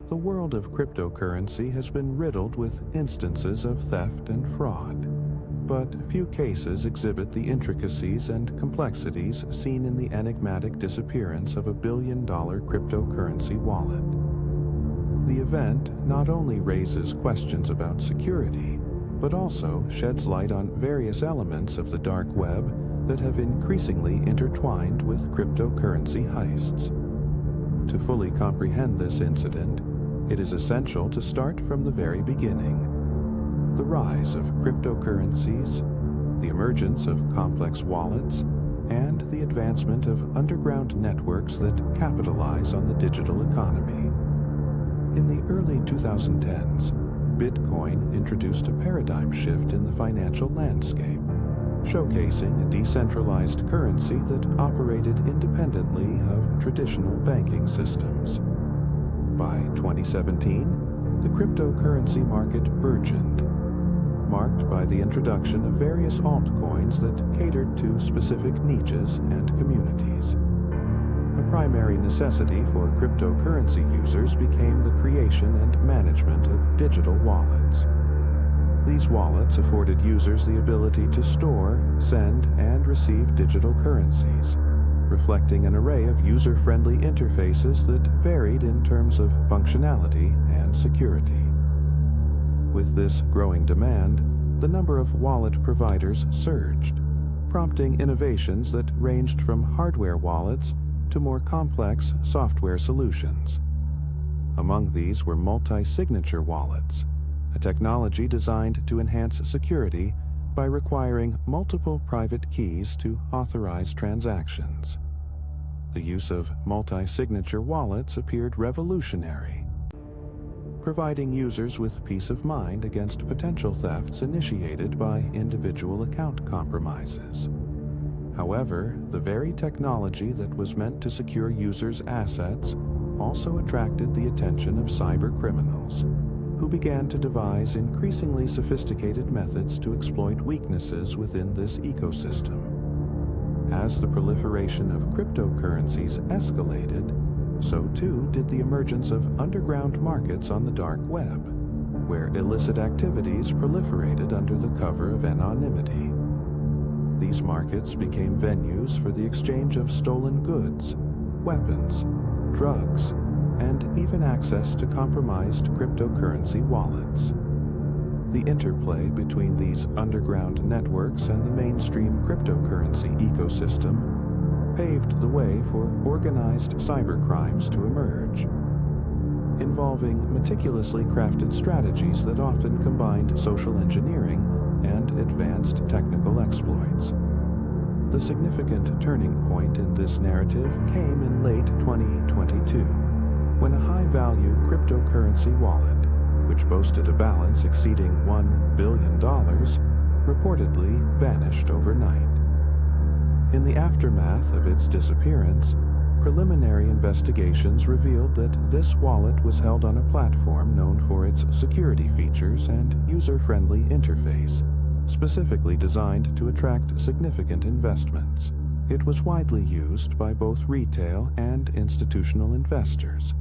The world of cryptocurrency has been riddled with instances of theft and fraud, but few cases exhibit the intricacies and complexities seen in the enigmatic disappearance of a billion-dollar cryptocurrency wallet. The event not only raises questions about security, but also sheds light on various elements of the dark web that have increasingly intertwined with cryptocurrency heists. To fully comprehend this incident, it is essential to start from the very beginning. The rise of cryptocurrencies, the emergence of complex wallets, and the advancement of underground networks that capitalize on the digital economy. In the early 2010s, Bitcoin introduced a paradigm shift in the financial landscape, showcasing a decentralized currency that operated independently of traditional banking systems. By 2017, the cryptocurrency market burgeoned, marked by the introduction of various altcoins that catered to specific niches and communities. A primary necessity for cryptocurrency users became the creation and management of digital wallets. These wallets afforded users the ability to store, send, and receive digital currencies, reflecting an array of user-friendly interfaces that varied in terms of functionality and security. With this growing demand, the number of wallet providers surged, prompting innovations that ranged from hardware wallets to more complex software solutions. Among these were multi-signature wallets, a technology designed to enhance security by requiring multiple private keys to authorize transactions. The use of multi-signature wallets appeared revolutionary, providing users with peace of mind against potential thefts initiated by individual account compromises. However, the very technology that was meant to secure users' assets also attracted the attention of cyber criminals, who began to devise increasingly sophisticated methods to exploit weaknesses within this ecosystem. As the proliferation of cryptocurrencies escalated, so too did the emergence of underground markets on the dark web, where illicit activities proliferated under the cover of anonymity. These markets became venues for the exchange of stolen goods, weapons, drugs, and even access to compromised cryptocurrency wallets. The interplay between these underground networks and the mainstream cryptocurrency ecosystem paved the way for organized cybercrimes to emerge, involving meticulously crafted strategies that often combined social engineering and advanced technical exploits. The significant turning point in this narrative came in late 2022, when a high-value cryptocurrency wallet, which boasted a balance exceeding $1 billion, reportedly vanished overnight. In the aftermath of its disappearance, preliminary investigations revealed that this wallet was held on a platform known for its security features and user-friendly interface, specifically designed to attract significant investments. It was widely used by both retail and institutional investors,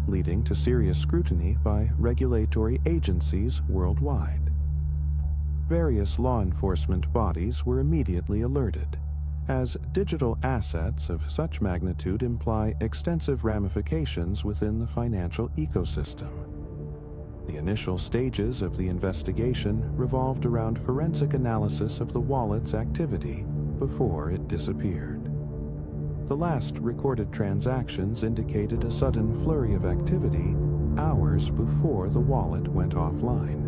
leading to serious scrutiny by regulatory agencies worldwide. Various law enforcement bodies were immediately alerted, as digital assets of such magnitude imply extensive ramifications within the financial ecosystem. The initial stages of the investigation revolved around forensic analysis of the wallet's activity before it disappeared. The last recorded transactions indicated a sudden flurry of activity hours before the wallet went offline.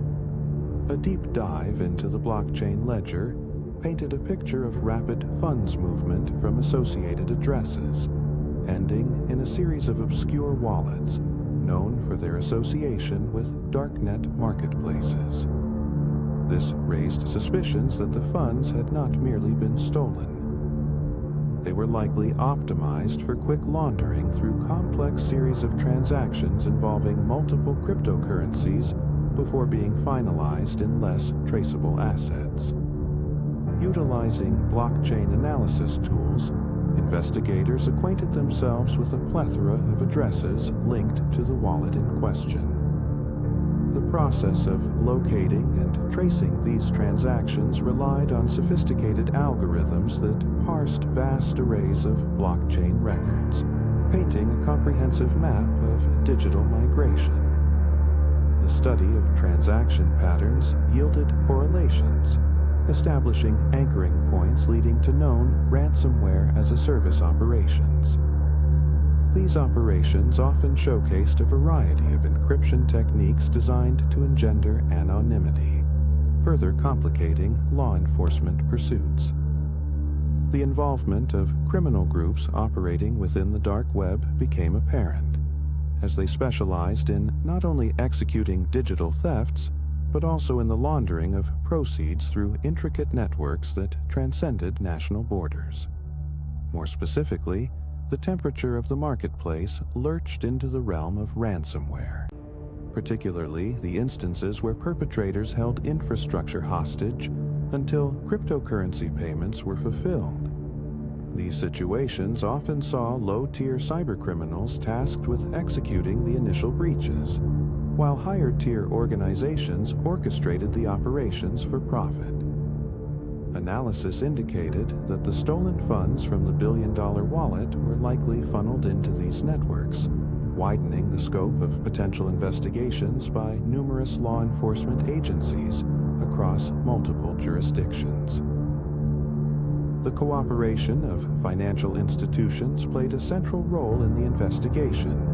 A deep dive into the blockchain ledger painted a picture of rapid funds movement from associated addresses, ending in a series of obscure wallets known for their association with darknet marketplaces. This raised suspicions that the funds had not merely been stolen. They were likely optimized for quick laundering through complex series of transactions involving multiple cryptocurrencies before being finalized in less traceable assets. Utilizing blockchain analysis tools, investigators acquainted themselves with a plethora of addresses linked to the wallet in question. The process of locating and tracing these transactions relied on sophisticated algorithms that parsed vast arrays of blockchain records, painting a comprehensive map of digital migration. The study of transaction patterns yielded correlations, establishing anchoring points leading to known ransomware-as-a-service operations. These operations often showcased a variety of encryption techniques designed to engender anonymity, further complicating law enforcement pursuits. The involvement of criminal groups operating within the dark web became apparent, as they specialized in not only executing digital thefts, but also in the laundering of proceeds through intricate networks that transcended national borders. More specifically, the temperature of the marketplace lurched into the realm of ransomware, particularly the instances where perpetrators held infrastructure hostage until cryptocurrency payments were fulfilled. These situations often saw low-tier cybercriminals tasked with executing the initial breaches, while higher-tier organizations orchestrated the operations for profit. Analysis indicated that the stolen funds from the billion-dollar wallet were likely funneled into these networks, widening the scope of potential investigations by numerous law enforcement agencies across multiple jurisdictions. The cooperation of financial institutions played a central role in the investigation,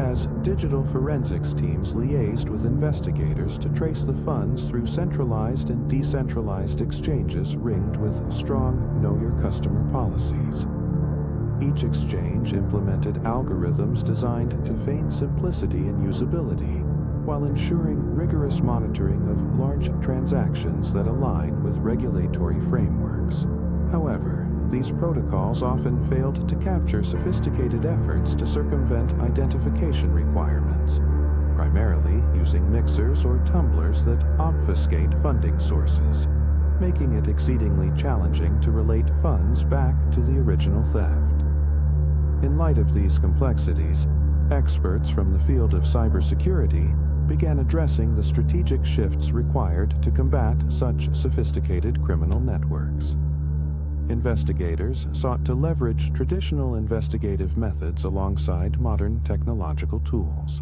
as digital forensics teams liaised with investigators to trace the funds through centralized and decentralized exchanges ringed with strong know-your-customer policies. Each exchange implemented algorithms designed to feign simplicity and usability, while ensuring rigorous monitoring of large transactions that align with regulatory frameworks. However, these protocols often failed to capture sophisticated efforts to circumvent identification requirements, primarily using mixers or tumblers that obfuscate funding sources, making it exceedingly challenging to relate funds back to the original theft. In light of these complexities, experts from the field of cybersecurity began addressing the strategic shifts required to combat such sophisticated criminal networks. Investigators sought to leverage traditional investigative methods alongside modern technological tools.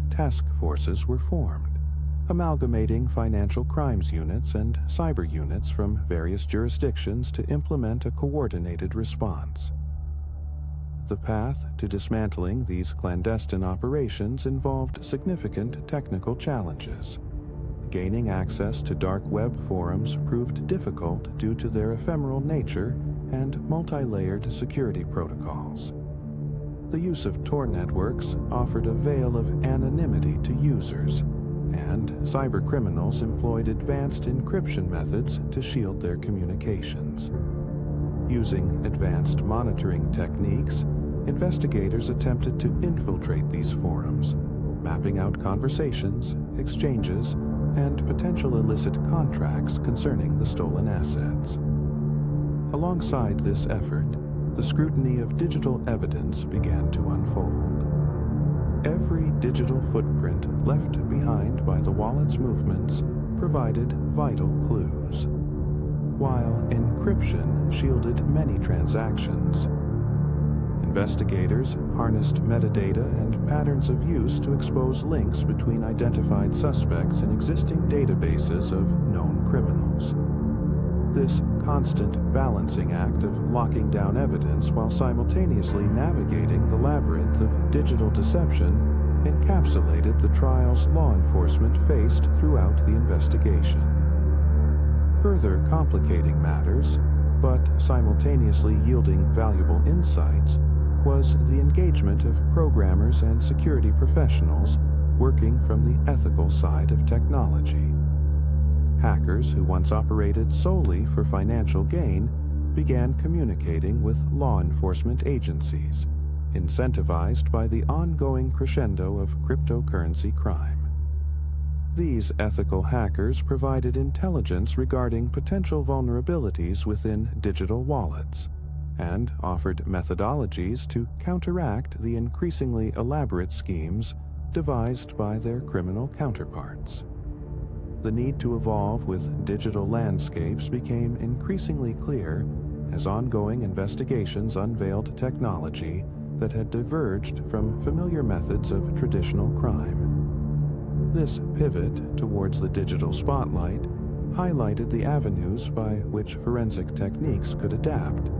Task forces were formed, amalgamating financial crimes units and cyber units from various jurisdictions to implement a coordinated response. The path to dismantling these clandestine operations involved significant technical challenges. Gaining access to dark web forums proved difficult due to their ephemeral nature and multi-layered security protocols. The use of Tor networks offered a veil of anonymity to users, and cybercriminals employed advanced encryption methods to shield their communications. Using advanced monitoring techniques, investigators attempted to infiltrate these forums, mapping out conversations, exchanges, and potential illicit contracts concerning the stolen assets. Alongside this effort, the scrutiny of digital evidence began to unfold. Every digital footprint left behind by the wallet's movements provided vital clues, while encryption shielded many transactions. Investigators harnessed metadata and patterns of use to expose links between identified suspects in existing databases of known criminals. This constant balancing act of locking down evidence while simultaneously navigating the labyrinth of digital deception encapsulated the trials law enforcement faced throughout the investigation. Further complicating matters, but simultaneously yielding valuable insights, was the engagement of programmers and security professionals working from the ethical side of technology. Hackers who once operated solely for financial gain began communicating with law enforcement agencies, incentivized by the ongoing crescendo of cryptocurrency crime. These ethical hackers provided intelligence regarding potential vulnerabilities within digital wallets, and offered methodologies to counteract the increasingly elaborate schemes devised by their criminal counterparts. The need to evolve with digital landscapes became increasingly clear as ongoing investigations unveiled technology that had diverged from familiar methods of traditional crime. This pivot towards the digital spotlight highlighted the avenues by which forensic techniques could adapt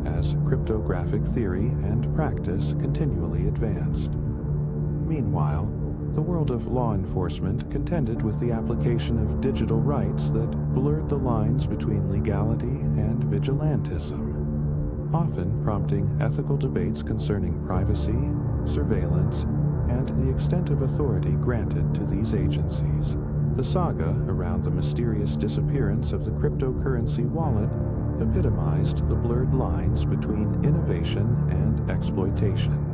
as cryptographic theory and practice continually advanced. Meanwhile, the world of law enforcement contended with the application of digital rights that blurred the lines between legality and vigilantism, often prompting ethical debates concerning privacy, surveillance, and the extent of authority granted to these agencies. The saga around the mysterious disappearance of the cryptocurrency wallet epitomized the blurred lines between innovation and exploitation,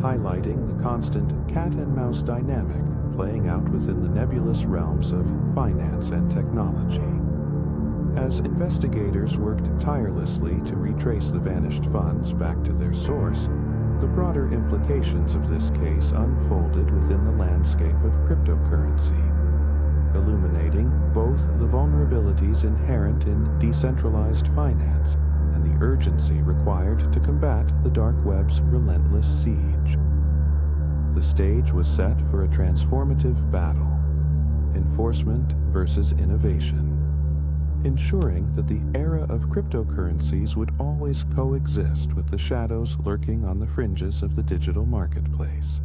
highlighting the constant cat-and-mouse dynamic playing out within the nebulous realms of finance and technology. As investigators worked tirelessly to retrace the vanished funds back to their source, the broader implications of this case unfolded within the landscape of cryptocurrency, illuminating both the vulnerabilities inherent in decentralized finance and the urgency required to combat the dark web's relentless siege. The stage was set for a transformative battle, enforcement versus innovation, ensuring that the era of cryptocurrencies would always coexist with the shadows lurking on the fringes of the digital marketplace.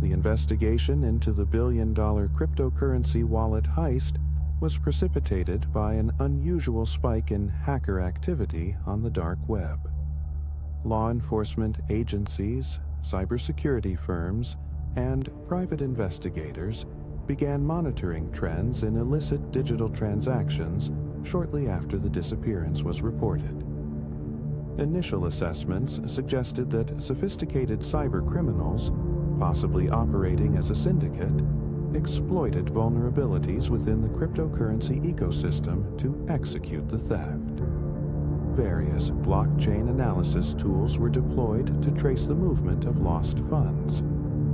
The investigation into the billion-dollar cryptocurrency wallet heist was precipitated by an unusual spike in hacker activity on the dark web. Law enforcement agencies, cybersecurity firms, and private investigators began monitoring trends in illicit digital transactions shortly after the disappearance was reported. Initial assessments suggested that sophisticated cybercriminals, possibly operating as a syndicate, exploited vulnerabilities within the cryptocurrency ecosystem to execute the theft. Various blockchain analysis tools were deployed to trace the movement of lost funds,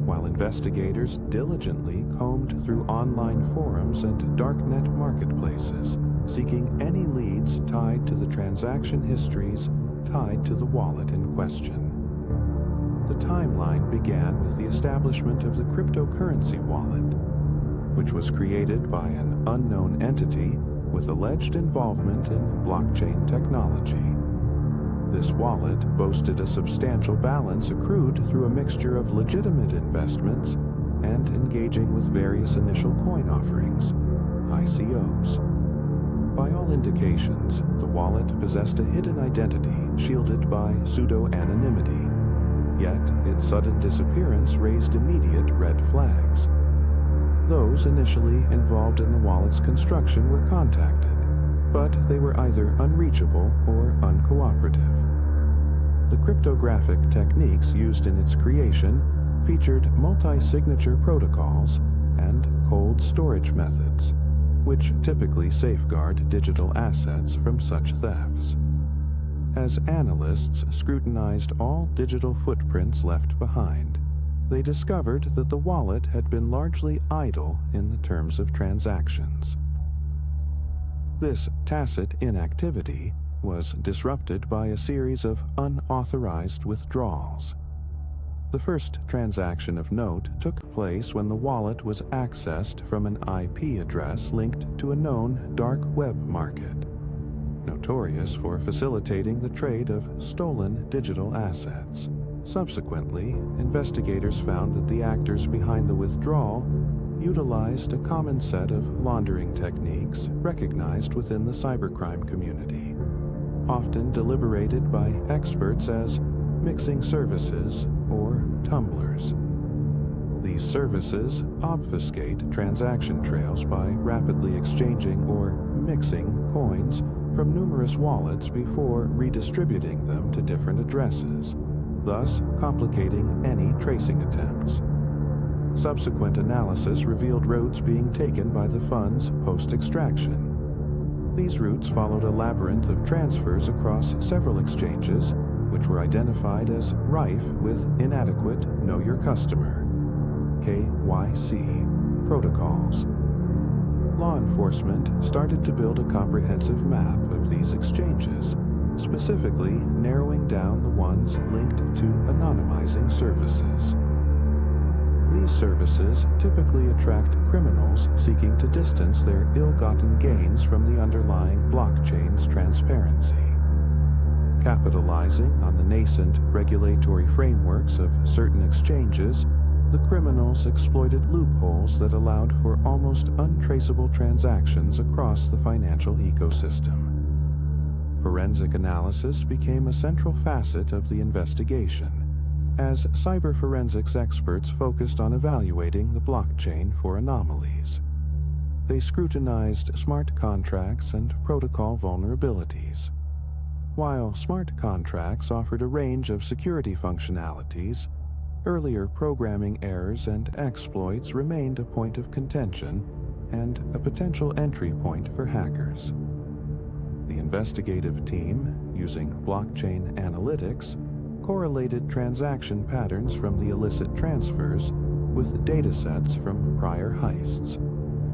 while investigators diligently combed through online forums and darknet marketplaces, seeking any leads tied to the transaction histories tied to the wallet in question. The timeline began with the establishment of the cryptocurrency wallet, which was created by an unknown entity with alleged involvement in blockchain technology. This wallet boasted a substantial balance accrued through a mixture of legitimate investments and engaging with various initial coin offerings, ICOs. By all indications, the wallet possessed a hidden identity shielded by pseudo-anonymity, yet its sudden disappearance raised immediate red flags. Those initially involved in the wallet's construction were contacted, but they were either unreachable or uncooperative. The cryptographic techniques used in its creation featured multi-signature protocols and cold storage methods, which typically safeguard digital assets from such thefts. As analysts scrutinized all digital footprints left behind, they discovered that the wallet had been largely idle in the terms of transactions. This tacit inactivity was disrupted by a series of unauthorized withdrawals. The first transaction of note took place when the wallet was accessed from an IP address linked to a known dark web market, notorious for facilitating the trade of stolen digital assets. Subsequently, investigators found that the actors behind the withdrawal utilized a common set of laundering techniques recognized within the cybercrime community, often deliberated by experts as mixing services or tumblers. These services obfuscate transaction trails by rapidly exchanging or mixing coins from numerous wallets before redistributing them to different addresses, thus complicating any tracing attempts. Subsequent analysis revealed routes being taken by the funds post-extraction. These routes followed a labyrinth of transfers across several exchanges, which were identified as rife with inadequate Know Your Customer (KYC) protocols. Law enforcement started to build a comprehensive map of these exchanges, specifically narrowing down the ones linked to anonymizing services. These services typically attract criminals seeking to distance their ill-gotten gains from the underlying blockchain's transparency. Capitalizing on the nascent regulatory frameworks of certain exchanges, the criminals exploited loopholes that allowed for almost untraceable transactions across the financial ecosystem. Forensic analysis became a central facet of the investigation, as cyberforensics experts focused on evaluating the blockchain for anomalies. They scrutinized smart contracts and protocol vulnerabilities. While smart contracts offered a range of security functionalities, earlier programming errors and exploits remained a point of contention and a potential entry point for hackers. The investigative team, using blockchain analytics, correlated transaction patterns from the illicit transfers with datasets from prior heists,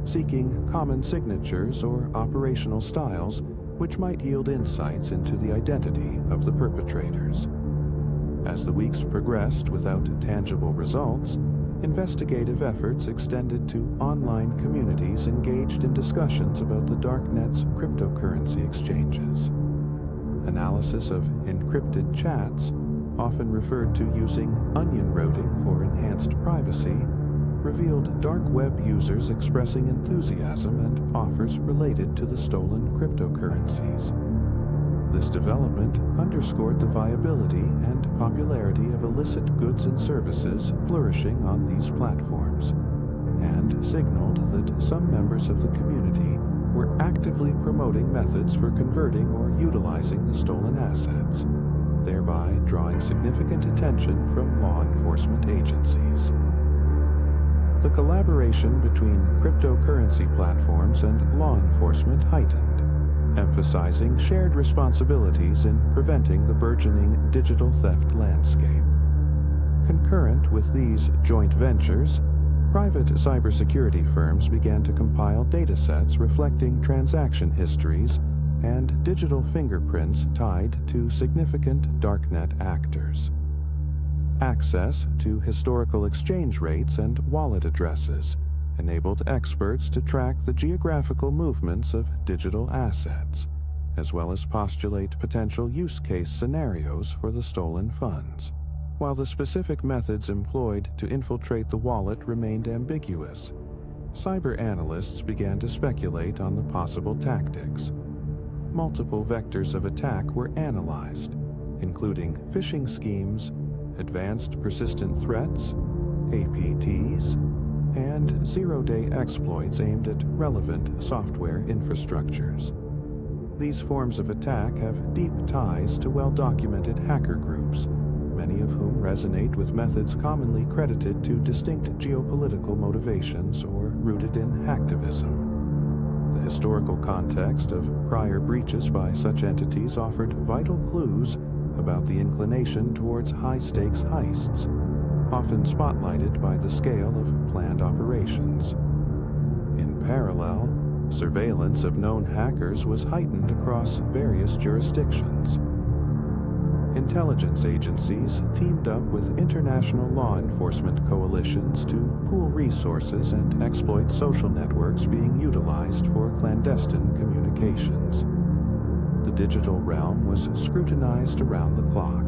seeking common signatures or operational styles which might yield insights into the identity of the perpetrators. As the weeks progressed without tangible results, investigative efforts extended to online communities engaged in discussions about the darknet's cryptocurrency exchanges. Analysis of encrypted chats, often referred to using onion routing for enhanced privacy, revealed dark web users expressing enthusiasm and offers related to the stolen cryptocurrencies. This development underscored the viability and popularity of illicit goods and services flourishing on these platforms, and signaled that some members of the community were actively promoting methods for converting or utilizing the stolen assets, thereby drawing significant attention from law enforcement agencies. The collaboration between cryptocurrency platforms and law enforcement heightened, emphasizing shared responsibilities in preventing the burgeoning digital theft landscape. Concurrent with these joint ventures, private cybersecurity firms began to compile datasets reflecting transaction histories and digital fingerprints tied to significant darknet actors. Access to historical exchange rates and wallet addresses enabled experts to track the geographical movements of digital assets, as well as postulate potential use case scenarios for the stolen funds. While the specific methods employed to infiltrate the wallet remained ambiguous, cyber analysts began to speculate on the possible tactics. Multiple vectors of attack were analyzed, including phishing schemes, advanced persistent threats, APTs, and zero-day exploits aimed at relevant software infrastructures. These forms of attack have deep ties to well-documented hacker groups, many of whom resonate with methods commonly credited to distinct geopolitical motivations or rooted in hacktivism. The historical context of prior breaches by such entities offered vital clues about the inclination towards high-stakes heists, often spotlighted by the scale of planned operations. In parallel, surveillance of known hackers was heightened across various jurisdictions. Intelligence agencies teamed up with international law enforcement coalitions to pool resources and exploit social networks being utilized for clandestine communications. The digital realm was scrutinized around the clock,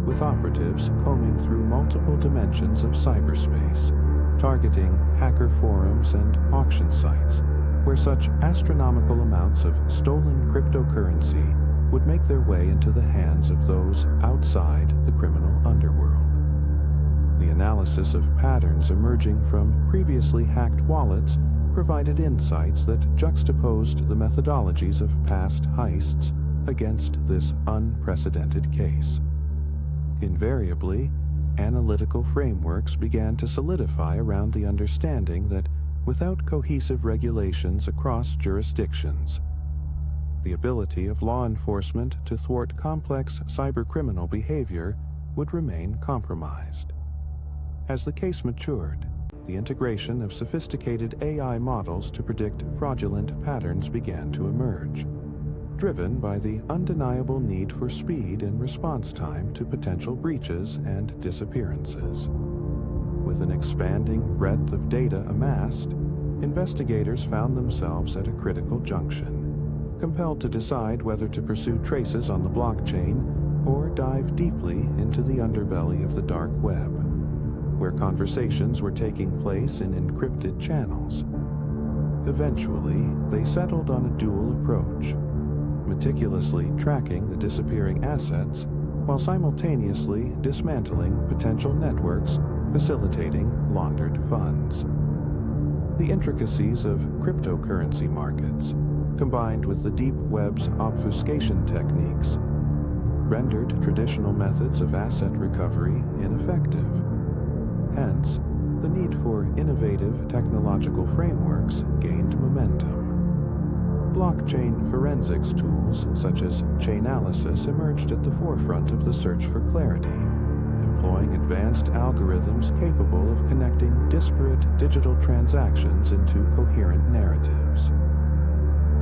with operatives combing through multiple dimensions of cyberspace, targeting hacker forums and auction sites where such astronomical amounts of stolen cryptocurrency would make their way into the hands of those outside the criminal underworld. The analysis of patterns emerging from previously hacked wallets provided insights that juxtaposed the methodologies of past heists against this unprecedented case. Invariably, analytical frameworks began to solidify around the understanding that without cohesive regulations across jurisdictions, The ability of law enforcement to thwart complex cybercriminal behavior would remain compromised. As the case matured, the integration of sophisticated AI models to predict fraudulent patterns began to emerge, driven by the undeniable need for speed in response time to potential breaches and disappearances. With an expanding breadth of data amassed, investigators found themselves at a critical junction, compelled to decide whether to pursue traces on the blockchain or dive deeply into the underbelly of the dark web, where conversations were taking place in encrypted channels. Eventually, they settled on a dual approach, meticulously tracking the disappearing assets while simultaneously dismantling potential networks facilitating laundered funds. The intricacies of cryptocurrency markets, combined with the deep web's obfuscation techniques, rendered traditional methods of asset recovery ineffective. Hence, the need for innovative technological frameworks gained momentum. Blockchain forensics tools such as chainalysis emerged at the forefront of the search for clarity, employing advanced algorithms capable of connecting disparate digital transactions into coherent narratives.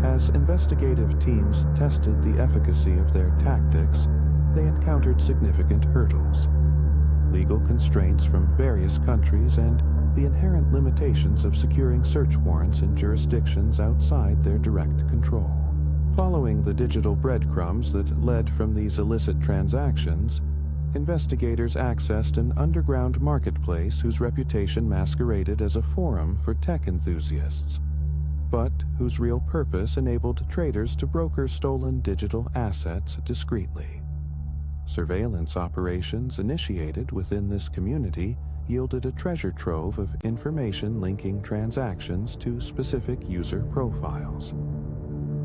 As investigative teams tested the efficacy of their tactics, they encountered significant hurdles. Legal constraints from various countries and the inherent limitations of securing search warrants in jurisdictions outside their direct control. Following the digital breadcrumbs that led from these illicit transactions, investigators accessed an underground marketplace whose reputation masqueraded as a forum for tech enthusiasts, but whose real purpose enabled traders to broker stolen digital assets discreetly. Surveillance operations initiated within this community yielded a treasure trove of information linking transactions to specific user profiles.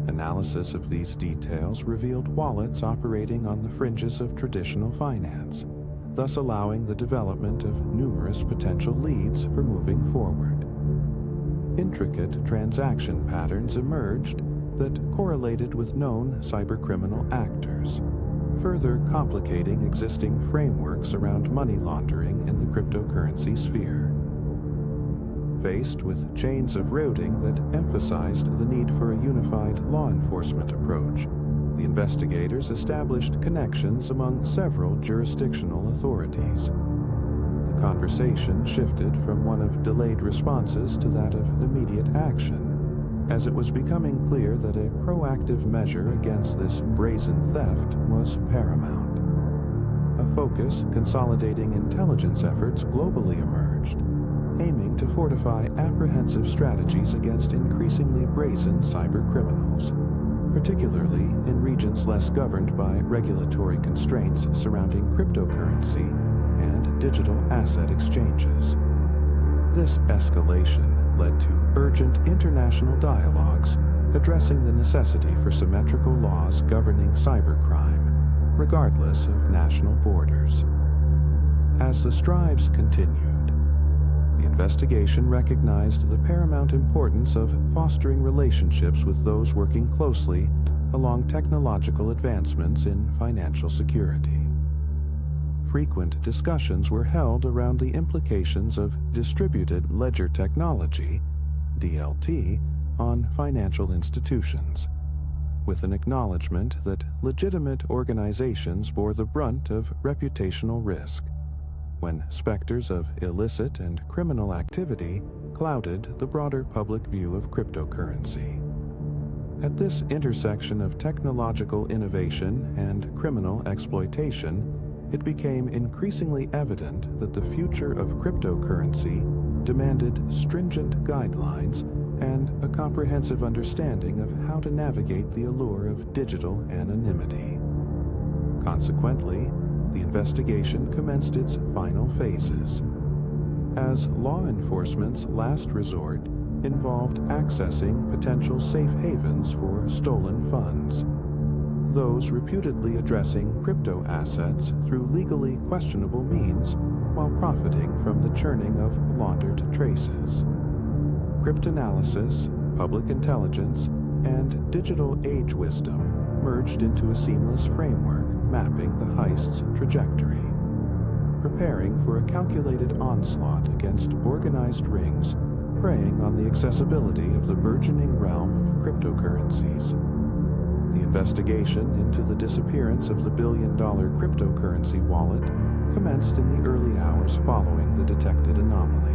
Analysis of these details revealed wallets operating on the fringes of traditional finance, thus allowing the development of numerous potential leads for moving forward. Intricate transaction patterns emerged that correlated with known cybercriminal actors, further complicating existing frameworks around money laundering in the cryptocurrency sphere. Faced with chains of routing that emphasized the need for a unified law enforcement approach, the investigators established connections among several jurisdictional authorities. The conversation shifted from one of delayed responses to that of immediate action, as it was becoming clear that a proactive measure against this brazen theft was paramount. A focus consolidating intelligence efforts globally emerged, aiming to fortify apprehensive strategies against increasingly brazen cybercriminals, particularly in regions less governed by regulatory constraints surrounding cryptocurrency and digital asset exchanges. This escalation led to urgent international dialogues addressing the necessity for symmetrical laws governing cybercrime, regardless of national borders. As the strives continued, the investigation recognized the paramount importance of fostering relationships with those working closely along technological advancements in financial security. Frequent discussions were held around the implications of distributed ledger technology, DLT, on financial institutions, with an acknowledgement that legitimate organizations bore the brunt of reputational risk when specters of illicit and criminal activity clouded the broader public view of cryptocurrency. At this intersection of technological innovation and criminal exploitation, it became increasingly evident that the future of cryptocurrency demanded stringent guidelines and a comprehensive understanding of how to navigate the allure of digital anonymity. Consequently, the investigation commenced its final phases, as law enforcement's last resort involved accessing potential safe havens for stolen funds, those reputedly addressing crypto assets through legally questionable means while profiting from the churning of laundered traces. Cryptanalysis, public intelligence, and digital age wisdom merged into a seamless framework mapping the heist's trajectory. Preparing for a calculated onslaught against organized rings preying on the accessibility of the burgeoning realm of cryptocurrencies. The investigation into the disappearance of the billion-dollar cryptocurrency wallet commenced in the early hours following the detected anomaly.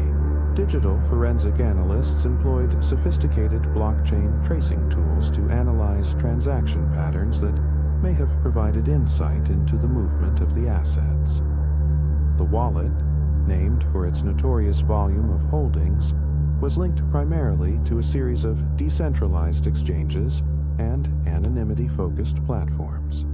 Digital forensic analysts employed sophisticated blockchain tracing tools to analyze transaction patterns that may have provided insight into the movement of the assets. The wallet, named for its notorious volume of holdings, was linked primarily to a series of decentralized exchanges and anonymity-focused platforms.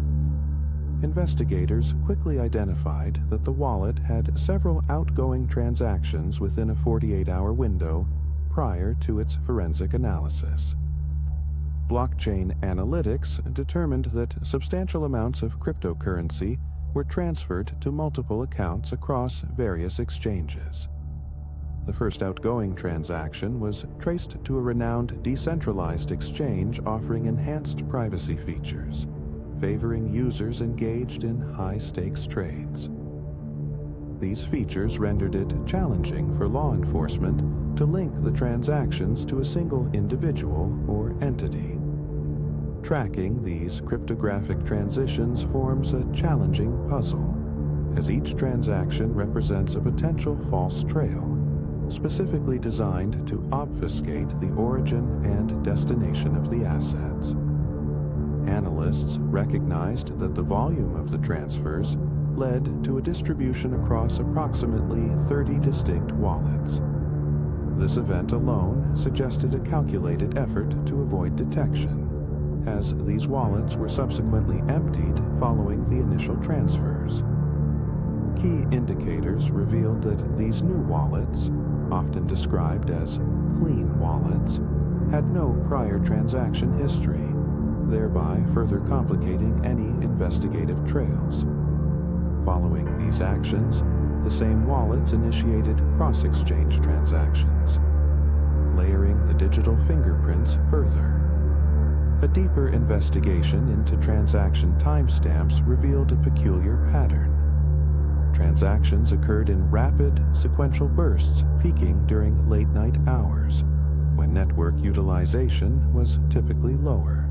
Investigators quickly identified that the wallet had several outgoing transactions within a 48-hour window prior to its forensic analysis. Blockchain analytics determined that substantial amounts of cryptocurrency were transferred to multiple accounts across various exchanges. The first outgoing transaction was traced to a renowned decentralized exchange offering enhanced privacy features, favoring users engaged in high-stakes trades. These features rendered it challenging for law enforcement to link the transactions to a single individual or entity. Tracking these cryptographic transitions forms a challenging puzzle, as each transaction represents a potential false trail, specifically designed to obfuscate the origin and destination of the assets. Analysts recognized that the volume of the transfers led to a distribution across approximately 30 distinct wallets. This event alone suggested a calculated effort to avoid detection, as these wallets were subsequently emptied following the initial transfers. Key indicators revealed that these new wallets, often described as clean wallets, had no prior transaction history, thereby further complicating any investigative trails. Following these actions, the same wallets initiated cross-exchange transactions, layering the digital fingerprints further. A deeper investigation into transaction timestamps revealed a peculiar pattern. Transactions occurred in rapid, sequential bursts, peaking during late-night hours, when network utilization was typically lower.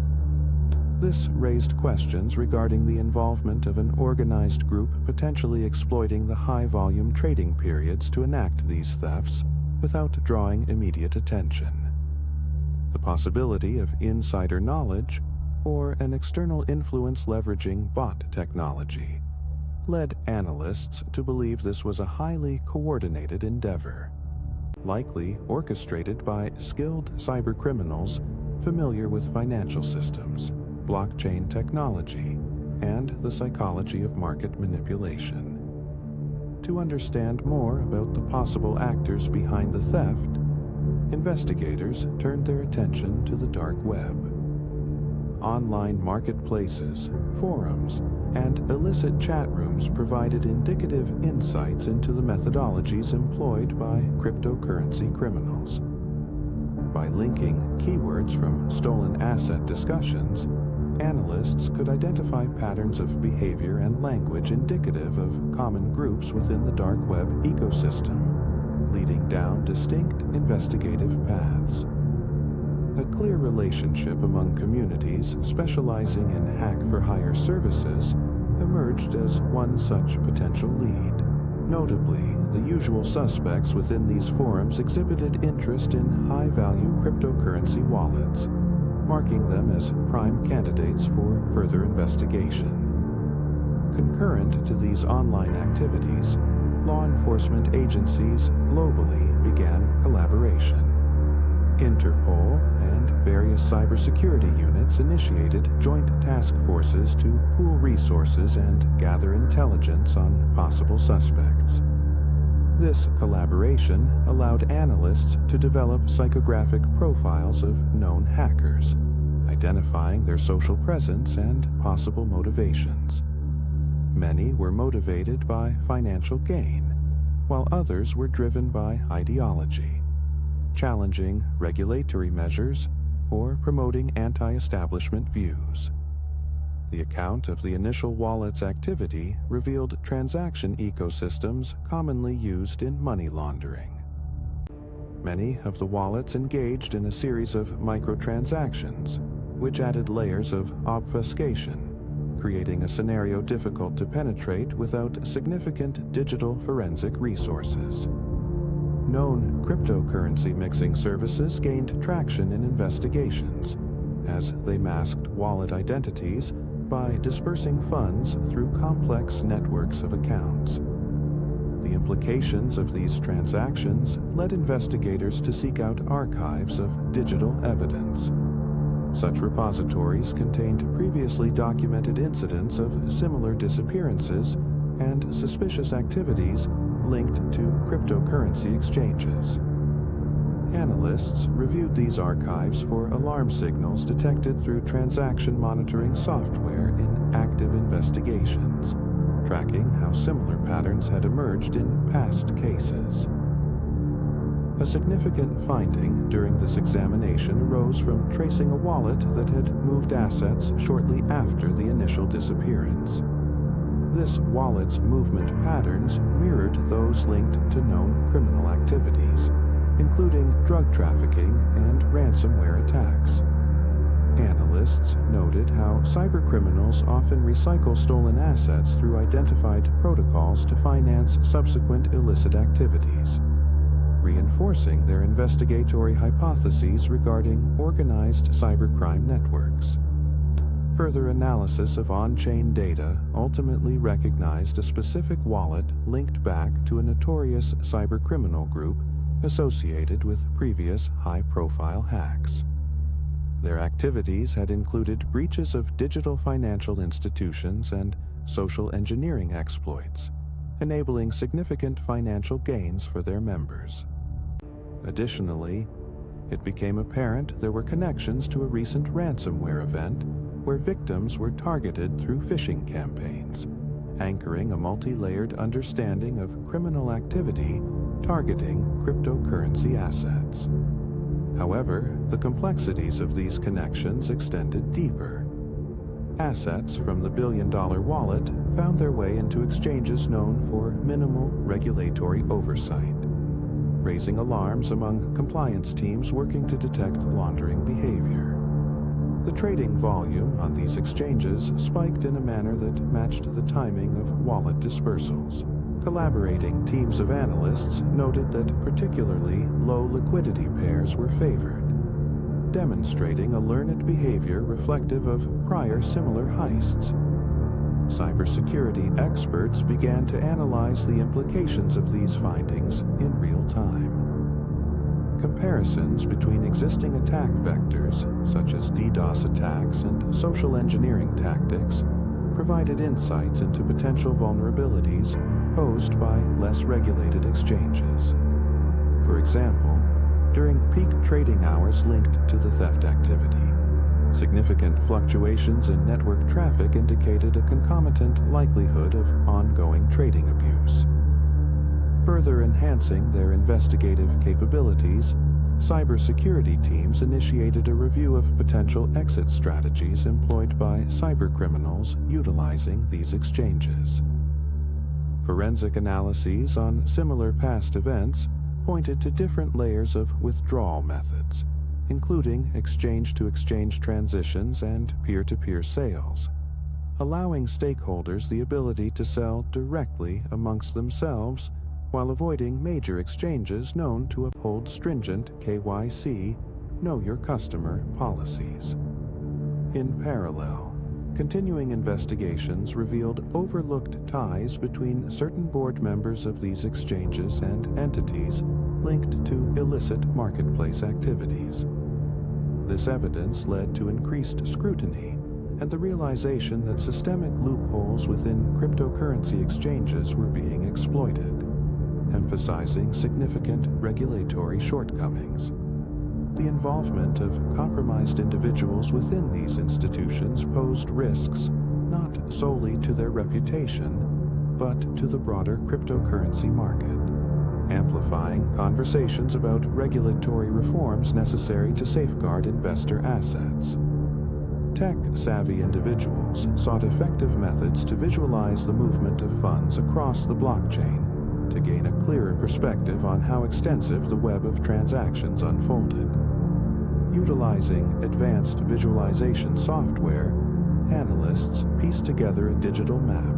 This raised questions regarding the involvement of an organized group potentially exploiting the high-volume trading periods to enact these thefts without drawing immediate attention. The possibility of insider knowledge or an external influence leveraging bot technology led analysts to believe this was a highly coordinated endeavor, likely orchestrated by skilled cybercriminals familiar with financial systems, blockchain technology, and the psychology of market manipulation. To understand more about the possible actors behind the theft, investigators turned their attention to the dark web. Online marketplaces, forums, and illicit chat rooms provided indicative insights into the methodologies employed by cryptocurrency criminals. By linking keywords from stolen asset discussions, analysts could identify patterns of behavior and language indicative of common groups within the dark web ecosystem, leading down distinct investigative paths. A clear relationship among communities specializing in hack-for-hire services emerged as one such potential lead. Notably, the usual suspects within these forums exhibited interest in high-value cryptocurrency wallets, marking them as prime candidates for further investigation. Concurrent to these online activities, law enforcement agencies globally began collaboration. Interpol and various cybersecurity units initiated joint task forces to pool resources and gather intelligence on possible suspects. This collaboration allowed analysts to develop psychographic profiles of known hackers, identifying their social presence and possible motivations. Many were motivated by financial gain, while others were driven by ideology, challenging regulatory measures or promoting anti-establishment views. The account of the initial wallet's activity revealed transaction ecosystems commonly used in money laundering. Many of the wallets engaged in a series of microtransactions, which added layers of obfuscation, creating a scenario difficult to penetrate without significant digital forensic resources. Known cryptocurrency mixing services gained traction in investigations, as they masked wallet identities by dispersing funds through complex networks of accounts. The implications of these transactions led investigators to seek out archives of digital evidence. Such repositories contained previously documented incidents of similar disappearances and suspicious activities linked to cryptocurrency exchanges. Analysts reviewed these archives for alarm signals detected through transaction monitoring software in active investigations, tracking how similar patterns had emerged in past cases. A significant finding during this examination arose from tracing a wallet that had moved assets shortly after the initial disappearance. This wallet's movement patterns mirrored those linked to known criminal activities, including drug trafficking and ransomware attacks. Analysts noted how cybercriminals often recycle stolen assets through identified protocols to finance subsequent illicit activities, reinforcing their investigatory hypotheses regarding organized cybercrime networks. Further analysis of on-chain data ultimately recognized a specific wallet linked back to a notorious cybercriminal group associated with previous high-profile hacks. Their activities had included breaches of digital financial institutions and social engineering exploits, enabling significant financial gains for their members. Additionally, it became apparent there were connections to a recent ransomware event where victims were targeted through phishing campaigns, anchoring a multi-layered understanding of criminal activity targeting cryptocurrency assets. However, the complexities of these connections extended deeper. Assets from the billion-dollar wallet found their way into exchanges known for minimal regulatory oversight, raising alarms among compliance teams working to detect laundering behavior. The trading volume on these exchanges spiked in a manner that matched the timing of wallet dispersals. Collaborating teams of analysts noted that particularly low liquidity pairs were favored, demonstrating a learned behavior reflective of prior similar heists. Cybersecurity experts began to analyze the implications of these findings in real time. Comparisons between existing attack vectors, such as DDoS attacks and social engineering tactics, provided insights into potential vulnerabilities posed by less regulated exchanges. For example, during peak trading hours linked to the theft activity, significant fluctuations in network traffic indicated a concomitant likelihood of ongoing trading abuse. Further enhancing their investigative capabilities, cybersecurity teams initiated a review of potential exit strategies employed by cybercriminals utilizing these exchanges. Forensic analyses on similar past events pointed to different layers of withdrawal methods, including exchange-to-exchange transitions and peer-to-peer sales, allowing stakeholders the ability to sell directly amongst themselves while avoiding major exchanges known to uphold stringent KYC, Know Your Customer policies. In parallel, continuing investigations revealed overlooked ties between certain board members of these exchanges and entities linked to illicit marketplace activities. This evidence led to increased scrutiny and the realization that systemic loopholes within cryptocurrency exchanges were being exploited, emphasizing significant regulatory shortcomings. The involvement of compromised individuals within these institutions posed risks not solely to their reputation, but to the broader cryptocurrency market, amplifying conversations about regulatory reforms necessary to safeguard investor assets. Tech-savvy individuals sought effective methods to visualize the movement of funds across the blockchain to gain a clearer perspective on how extensive the web of transactions unfolded. Utilizing advanced visualization software, analysts pieced together a digital map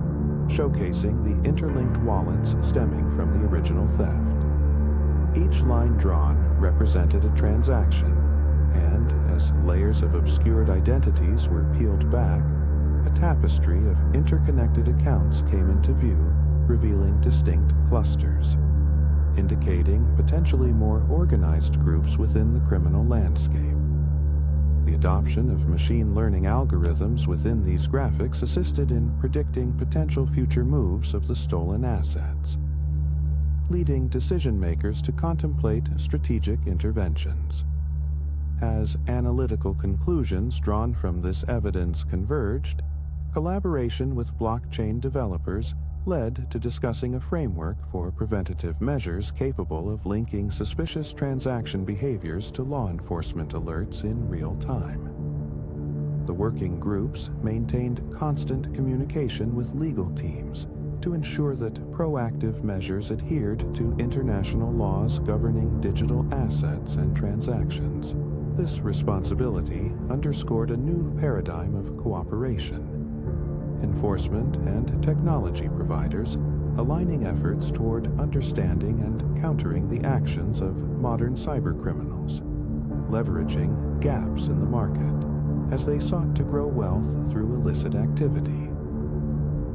showcasing the interlinked wallets stemming from the original theft. Each line drawn represented a transaction, and as layers of obscured identities were peeled back, a tapestry of interconnected accounts came into view, revealing distinct clusters, indicating potentially more organized groups within the criminal landscape. The adoption of machine learning algorithms within these graphics assisted in predicting potential future moves of the stolen assets, leading decision-makers to contemplate strategic interventions. As analytical conclusions drawn from this evidence converged, collaboration with blockchain developers led to discussing a framework for preventative measures capable of linking suspicious transaction behaviors to law enforcement alerts in real time. The working groups maintained constant communication with legal teams to ensure that proactive measures adhered to international laws governing digital assets and transactions. This responsibility underscored a new paradigm of cooperation. Enforcement and technology providers aligning efforts toward understanding and countering the actions of modern cybercriminals, leveraging gaps in the market as they sought to grow wealth through illicit activity.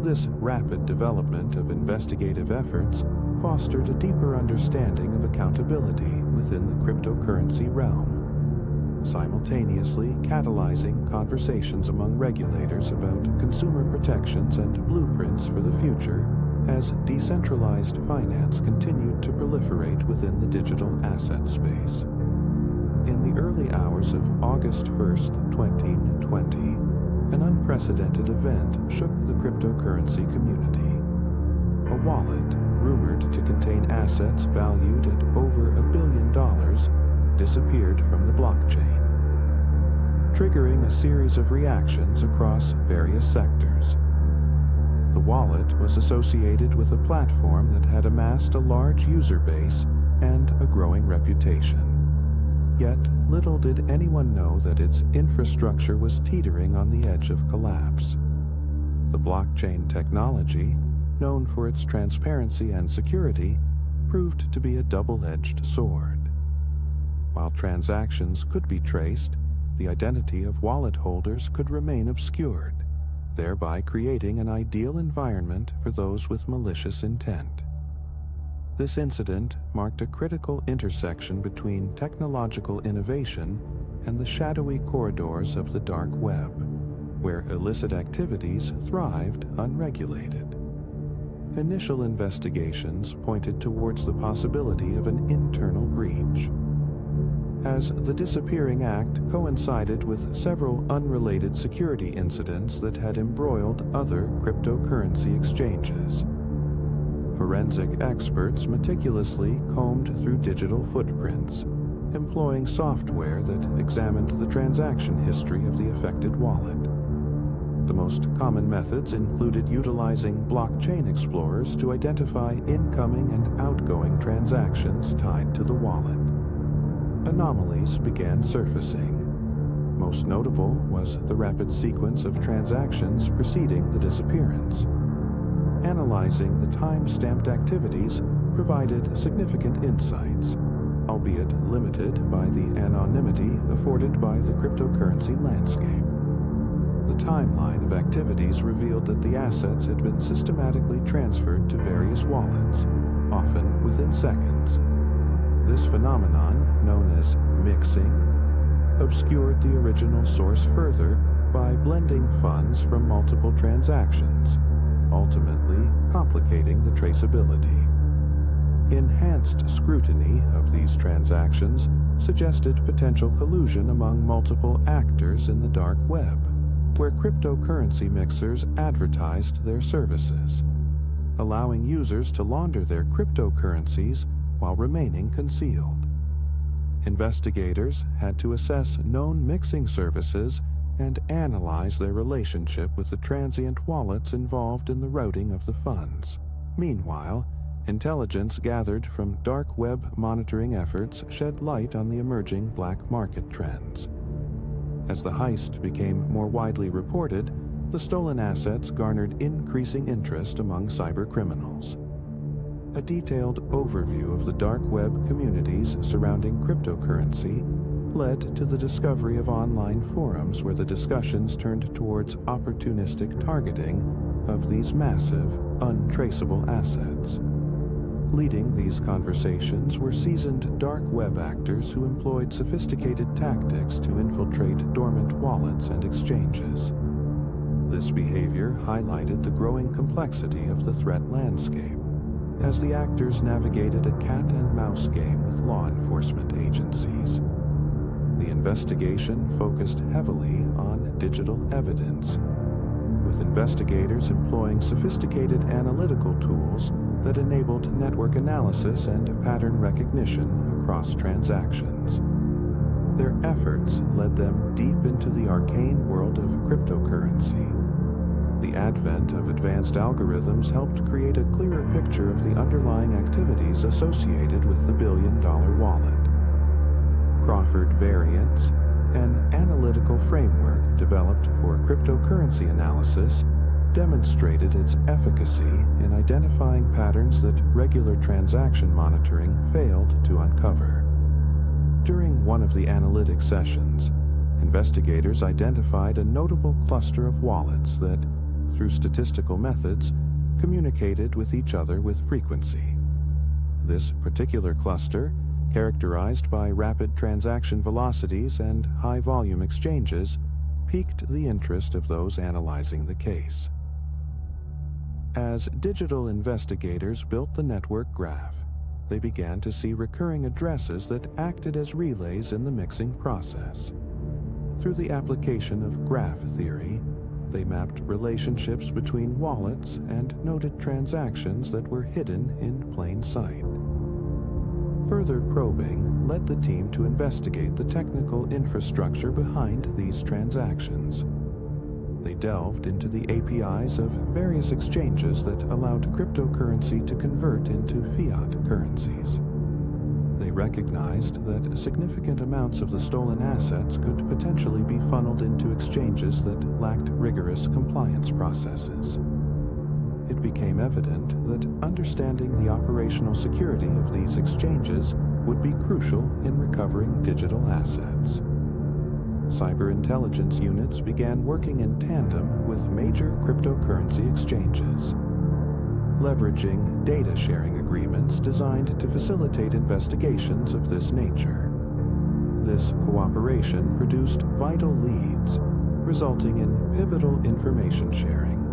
This rapid development of investigative efforts fostered a deeper understanding of accountability within the cryptocurrency realm, simultaneously catalyzing conversations among regulators about consumer protections and blueprints for the future as decentralized finance continued to proliferate within the digital asset space. In the early hours of August 1st, 2020, an unprecedented event shook the cryptocurrency community. A wallet, rumored to contain assets valued at over $1 billion, disappeared from the blockchain, triggering a series of reactions across various sectors. The wallet was associated with a platform that had amassed a large user base and a growing reputation. Yet little did anyone know that its infrastructure was teetering on the edge of collapse. The blockchain technology, known for its transparency and security, proved to be a double-edged sword. While transactions could be traced, the identity of wallet holders could remain obscured, thereby creating an ideal environment for those with malicious intent. This incident marked a critical intersection between technological innovation and the shadowy corridors of the dark web, where illicit activities thrived unregulated. Initial investigations pointed towards the possibility of an internal breach, as the disappearing act coincided with several unrelated security incidents that had embroiled other cryptocurrency exchanges. Forensic experts meticulously combed through digital footprints, employing software that examined the transaction history of the affected wallet. The most common methods included utilizing blockchain explorers to identify incoming and outgoing transactions tied to the wallet. Anomalies began surfacing. Most notable was the rapid sequence of transactions preceding the disappearance. Analyzing the time-stamped activities provided significant insights, albeit limited by the anonymity afforded by the cryptocurrency landscape. The timeline of activities revealed that the assets had been systematically transferred to various wallets, often within seconds. This phenomenon, known as mixing, obscured the original source further by blending funds from multiple transactions, ultimately complicating the traceability. Enhanced scrutiny of these transactions suggested potential collusion among multiple actors in the dark web, where cryptocurrency mixers advertised their services, allowing users to launder their cryptocurrencies while remaining concealed. Investigators had to assess known mixing services and analyze their relationship with the transient wallets involved in the routing of the funds. Meanwhile, intelligence gathered from dark web monitoring efforts shed light on the emerging black market trends. As the heist became more widely reported, the stolen assets garnered increasing interest among cybercriminals. A detailed overview of the dark web communities surrounding cryptocurrency led to the discovery of online forums where the discussions turned towards opportunistic targeting of these massive, untraceable assets. Leading these conversations were seasoned dark web actors who employed sophisticated tactics to infiltrate dormant wallets and exchanges. This behavior highlighted the growing complexity of the threat landscape, as the actors navigated a cat-and-mouse game with law enforcement agencies. The investigation focused heavily on digital evidence, with investigators employing sophisticated analytical tools that enabled network analysis and pattern recognition across transactions. Their efforts led them deep into the arcane world of cryptocurrency. The advent of advanced algorithms helped create a clearer picture of the underlying activities associated with the billion-dollar wallet. Crawford variants, an analytical framework developed for cryptocurrency analysis, demonstrated its efficacy in identifying patterns that regular transaction monitoring failed to uncover. During one of the analytic sessions, investigators identified a notable cluster of wallets that, through statistical methods, communicated with each other with frequency. This particular cluster, characterized by rapid transaction velocities and high-volume exchanges, piqued the interest of those analyzing the case. As digital investigators built the network graph, they began to see recurring addresses that acted as relays in the mixing process. Through the application of graph theory, they mapped relationships between wallets and noted transactions that were hidden in plain sight. Further probing led the team to investigate the technical infrastructure behind these transactions. They delved into the APIs of various exchanges that allowed cryptocurrency to convert into fiat currencies. They recognized that significant amounts of the stolen assets could potentially be funneled into exchanges that lacked rigorous compliance processes. It became evident that understanding the operational security of these exchanges would be crucial in recovering digital assets. Cyber intelligence units began working in tandem with major cryptocurrency exchanges, leveraging data sharing agreements designed to facilitate investigations of this nature. This cooperation produced vital leads, resulting in pivotal information sharing,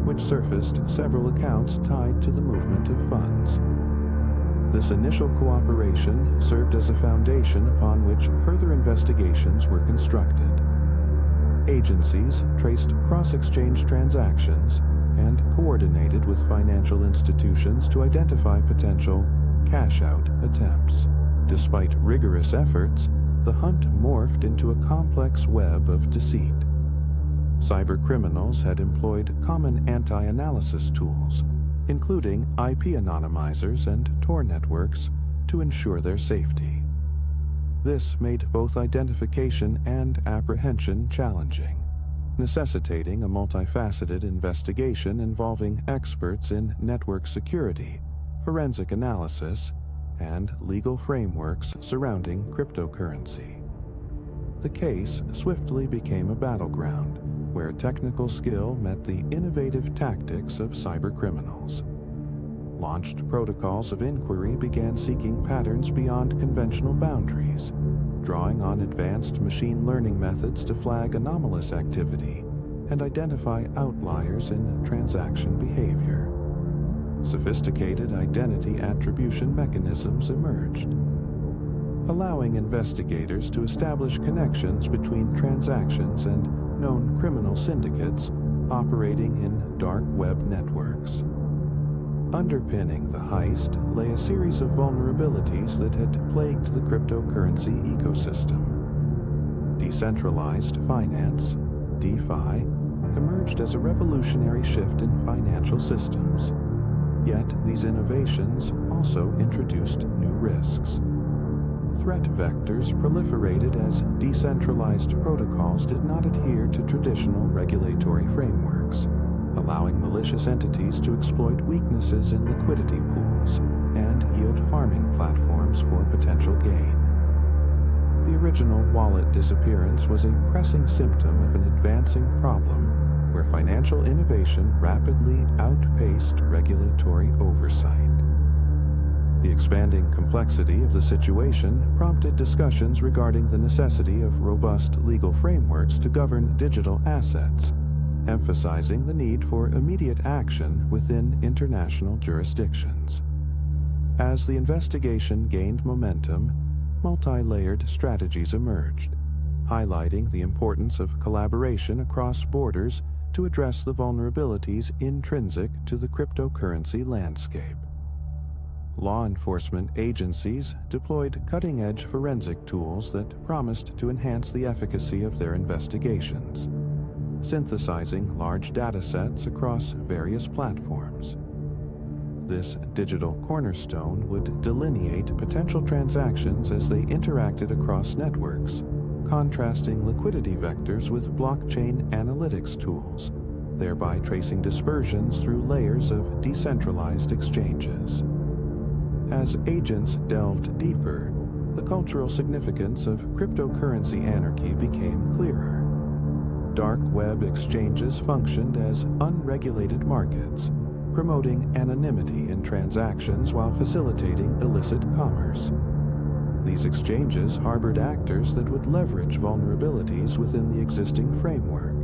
which surfaced several accounts tied to the movement of funds. This initial cooperation served as a foundation upon which further investigations were constructed. Agencies traced cross-exchange transactions and coordinated with financial institutions to identify potential cash-out attempts. Despite rigorous efforts, the hunt morphed into a complex web of deceit. Cybercriminals had employed common anti-analysis tools, including IP anonymizers and Tor networks, to ensure their safety. This made both identification and apprehension challenging, necessitating a multifaceted investigation involving experts in network security, forensic analysis, and legal frameworks surrounding cryptocurrency. The case swiftly became a battleground where technical skill met the innovative tactics of cybercriminals. Launched protocols of inquiry began seeking patterns beyond conventional boundaries, drawing on advanced machine learning methods to flag anomalous activity and identify outliers in transaction behavior. Sophisticated identity attribution mechanisms emerged, allowing investigators to establish connections between transactions and known criminal syndicates operating in dark web networks. Underpinning the heist lay a series of vulnerabilities that had plagued the cryptocurrency ecosystem. Decentralized finance, DeFi, emerged as a revolutionary shift in financial systems. Yet these innovations also introduced new risks. Threat vectors proliferated as decentralized protocols did not adhere to traditional regulatory frameworks, allowing malicious entities to exploit weaknesses in liquidity pools and yield farming platforms for potential gain. The original wallet disappearance was a pressing symptom of an advancing problem where financial innovation rapidly outpaced regulatory oversight. The expanding complexity of the situation prompted discussions regarding the necessity of robust legal frameworks to govern digital assets, emphasizing the need for immediate action within international jurisdictions. As the investigation gained momentum, multi-layered strategies emerged, highlighting the importance of collaboration across borders to address the vulnerabilities intrinsic to the cryptocurrency landscape. Law enforcement agencies deployed cutting-edge forensic tools that promised to enhance the efficacy of their investigations, synthesizing large datasets across various platforms. This digital cornerstone would delineate potential transactions as they interacted across networks, contrasting liquidity vectors with blockchain analytics tools, thereby tracing dispersions through layers of decentralized exchanges. As agents delved deeper, the cultural significance of cryptocurrency anarchy became clearer. Dark web exchanges functioned as unregulated markets, promoting anonymity in transactions while facilitating illicit commerce. These exchanges harbored actors that would leverage vulnerabilities within the existing framework,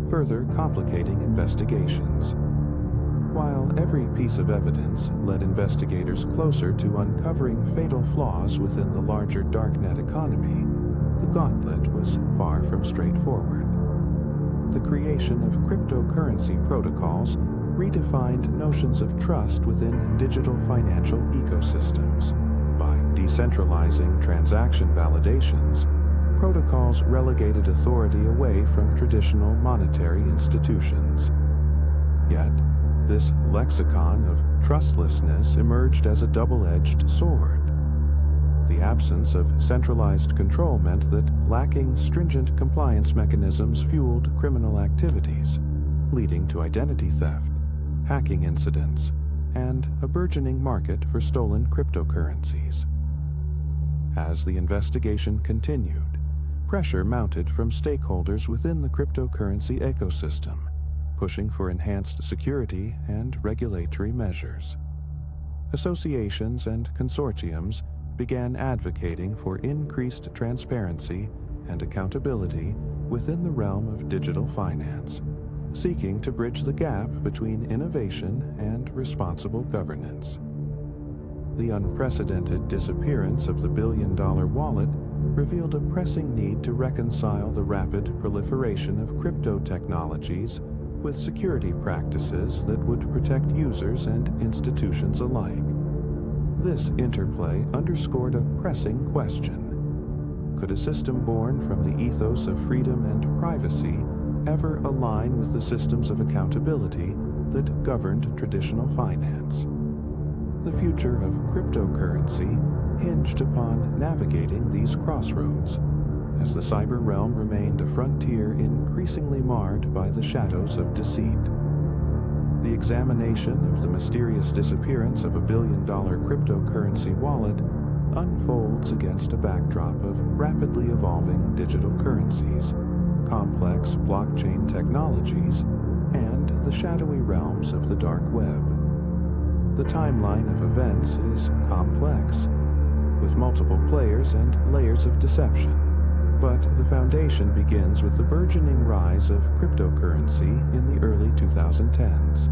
further complicating investigations. While every piece of evidence led investigators closer to uncovering fatal flaws within the larger darknet economy, the gauntlet was far from straightforward. The creation of cryptocurrency protocols redefined notions of trust within digital financial ecosystems. By decentralizing transaction validations, protocols relegated authority away from traditional monetary institutions. Yet, this lexicon of trustlessness emerged as a double-edged sword. The absence of centralized control meant that lacking stringent compliance mechanisms fueled criminal activities, leading to identity theft, hacking incidents, and a burgeoning market for stolen cryptocurrencies. As the investigation continued, pressure mounted from stakeholders within the cryptocurrency ecosystem, pushing for enhanced security and regulatory measures. Associations and consortiums began advocating for increased transparency and accountability within the realm of digital finance, seeking to bridge the gap between innovation and responsible governance. The unprecedented disappearance of the billion-dollar wallet revealed a pressing need to reconcile the rapid proliferation of crypto technologies with security practices that would protect users and institutions alike. This interplay underscored a pressing question. Could a system born from the ethos of freedom and privacy ever align with the systems of accountability that governed traditional finance? The future of cryptocurrency hinged upon navigating these crossroads, as the cyber realm remained a frontier increasingly marred by the shadows of deceit. The examination of the mysterious disappearance of a billion-dollar cryptocurrency wallet unfolds against a backdrop of rapidly evolving digital currencies, complex blockchain technologies, and the shadowy realms of the dark web. The timeline of events is complex, with multiple players and layers of deception. But the foundation begins with the burgeoning rise of cryptocurrency in the early 2010s.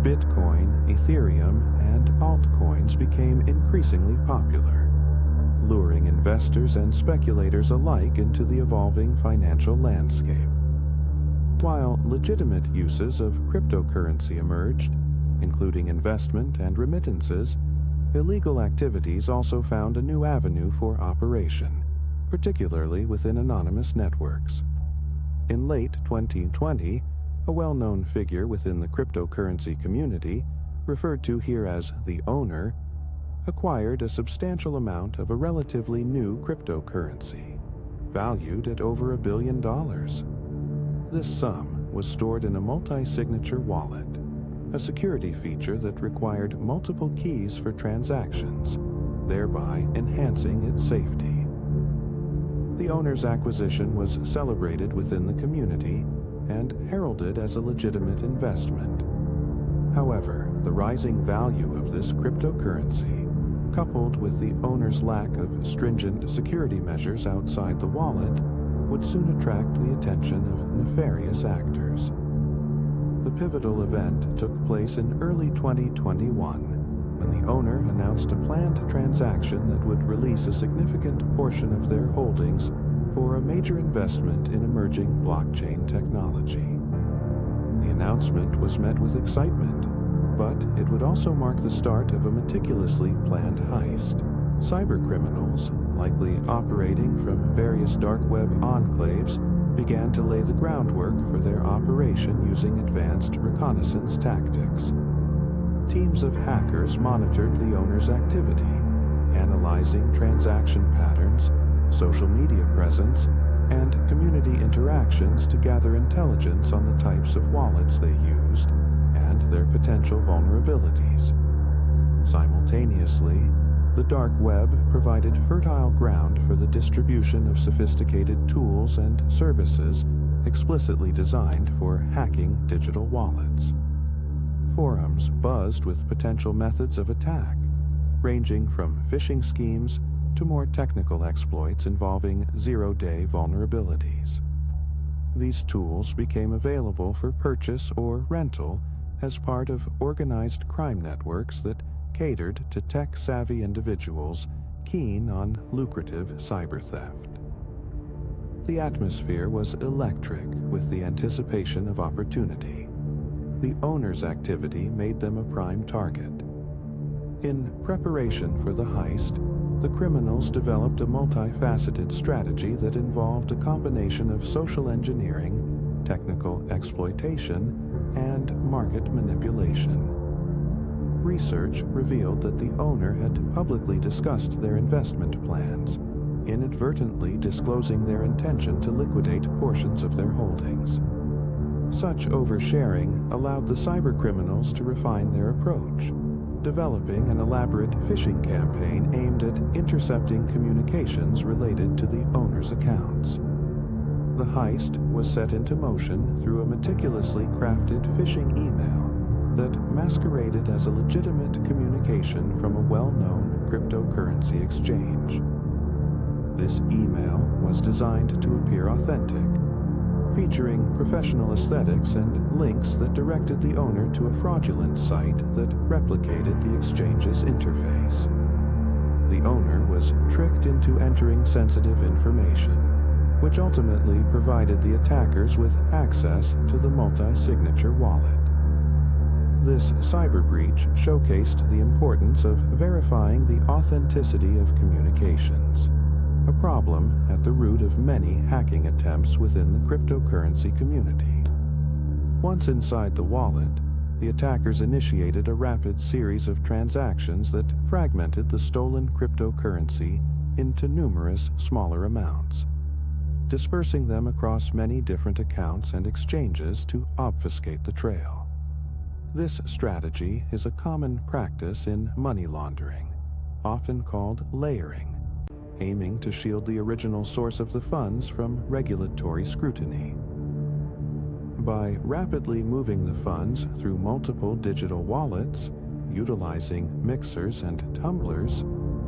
Bitcoin, Ethereum, and altcoins became increasingly popular, luring investors and speculators alike into the evolving financial landscape. While legitimate uses of cryptocurrency emerged, including investment and remittances, illegal activities also found a new avenue for operation, particularly within anonymous networks. In late 2020, a well-known figure within the cryptocurrency community, referred to here as the owner, acquired a substantial amount of a relatively new cryptocurrency, valued at over $1 billion. This sum was stored in a multi-signature wallet, a security feature that required multiple keys for transactions, thereby enhancing its safety. The owner's acquisition was celebrated within the community and heralded as a legitimate investment. However, the rising value of this cryptocurrency, coupled with the owner's lack of stringent security measures outside the wallet, would soon attract the attention of nefarious actors. The pivotal event took place in early 2021, when the owner announced a planned transaction that would release a significant portion of their holdings for a major investment in emerging blockchain technology. The announcement was met with excitement, but it would also mark the start of a meticulously planned heist. Cybercriminals, likely operating from various dark web enclaves, began to lay the groundwork for their operation using advanced reconnaissance tactics. Teams of hackers monitored the owner's activity, analyzing transaction patterns, social media presence, and community interactions to gather intelligence on the types of wallets they used and their potential vulnerabilities. Simultaneously, the dark web provided fertile ground for the distribution of sophisticated tools and services explicitly designed for hacking digital wallets. Forums buzzed with potential methods of attack, ranging from phishing schemes to more technical exploits involving zero-day vulnerabilities. These tools became available for purchase or rental as part of organized crime networks that catered to tech-savvy individuals keen on lucrative cyber theft. The atmosphere was electric with the anticipation of opportunity. The owner's activity made them a prime target. In preparation for the heist, the criminals developed a multifaceted strategy that involved a combination of social engineering, technical exploitation, and market manipulation. Research revealed that the owner had publicly discussed their investment plans, inadvertently disclosing their intention to liquidate portions of their holdings. Such oversharing allowed the cybercriminals to refine their approach, developing an elaborate phishing campaign aimed at intercepting communications related to the owner's accounts. The heist was set into motion through a meticulously crafted phishing email that masqueraded as a legitimate communication from a well-known cryptocurrency exchange. This email was designed to appear authentic, featuring professional aesthetics and links that directed the owner to a fraudulent site that replicated the exchange's interface. The owner was tricked into entering sensitive information, which ultimately provided the attackers with access to the multi-signature wallet. This cyber breach showcased the importance of verifying the authenticity of communications, a problem at the root of many hacking attempts within the cryptocurrency community. Once inside the wallet, the attackers initiated a rapid series of transactions that fragmented the stolen cryptocurrency into numerous smaller amounts, dispersing them across many different accounts and exchanges to obfuscate the trail. This strategy is a common practice in money laundering, often called layering, aiming to shield the original source of the funds from regulatory scrutiny. By rapidly moving the funds through multiple digital wallets, utilizing mixers and tumblers,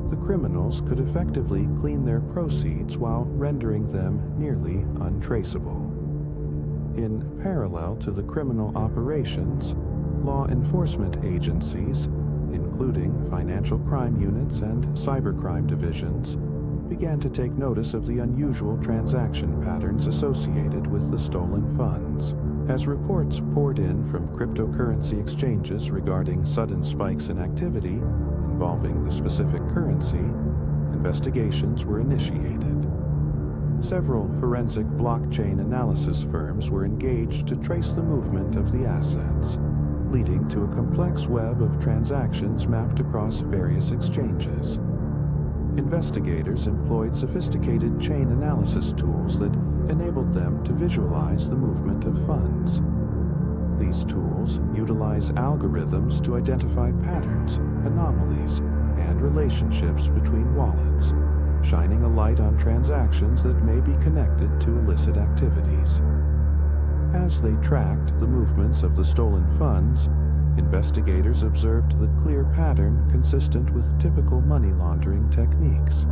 the criminals could effectively clean their proceeds while rendering them nearly untraceable. In parallel to the criminal operations, law enforcement agencies, including financial crime units and cybercrime divisions, began to take notice of the unusual transaction patterns associated with the stolen funds, As reports poured in from cryptocurrency exchanges regarding sudden spikes in activity involving the specific currency, investigations were initiated. Several forensic blockchain analysis firms were engaged to trace the movement of the assets, leading to a complex web of transactions mapped across various exchanges. Investigators employed sophisticated chain analysis tools that enabled them to visualize the movement of funds. These tools utilize algorithms to identify patterns, anomalies, and relationships between wallets, shining a light on transactions that may be connected to illicit activities. As they tracked the movements of the stolen funds, investigators observed the clear pattern consistent with typical money laundering techniques: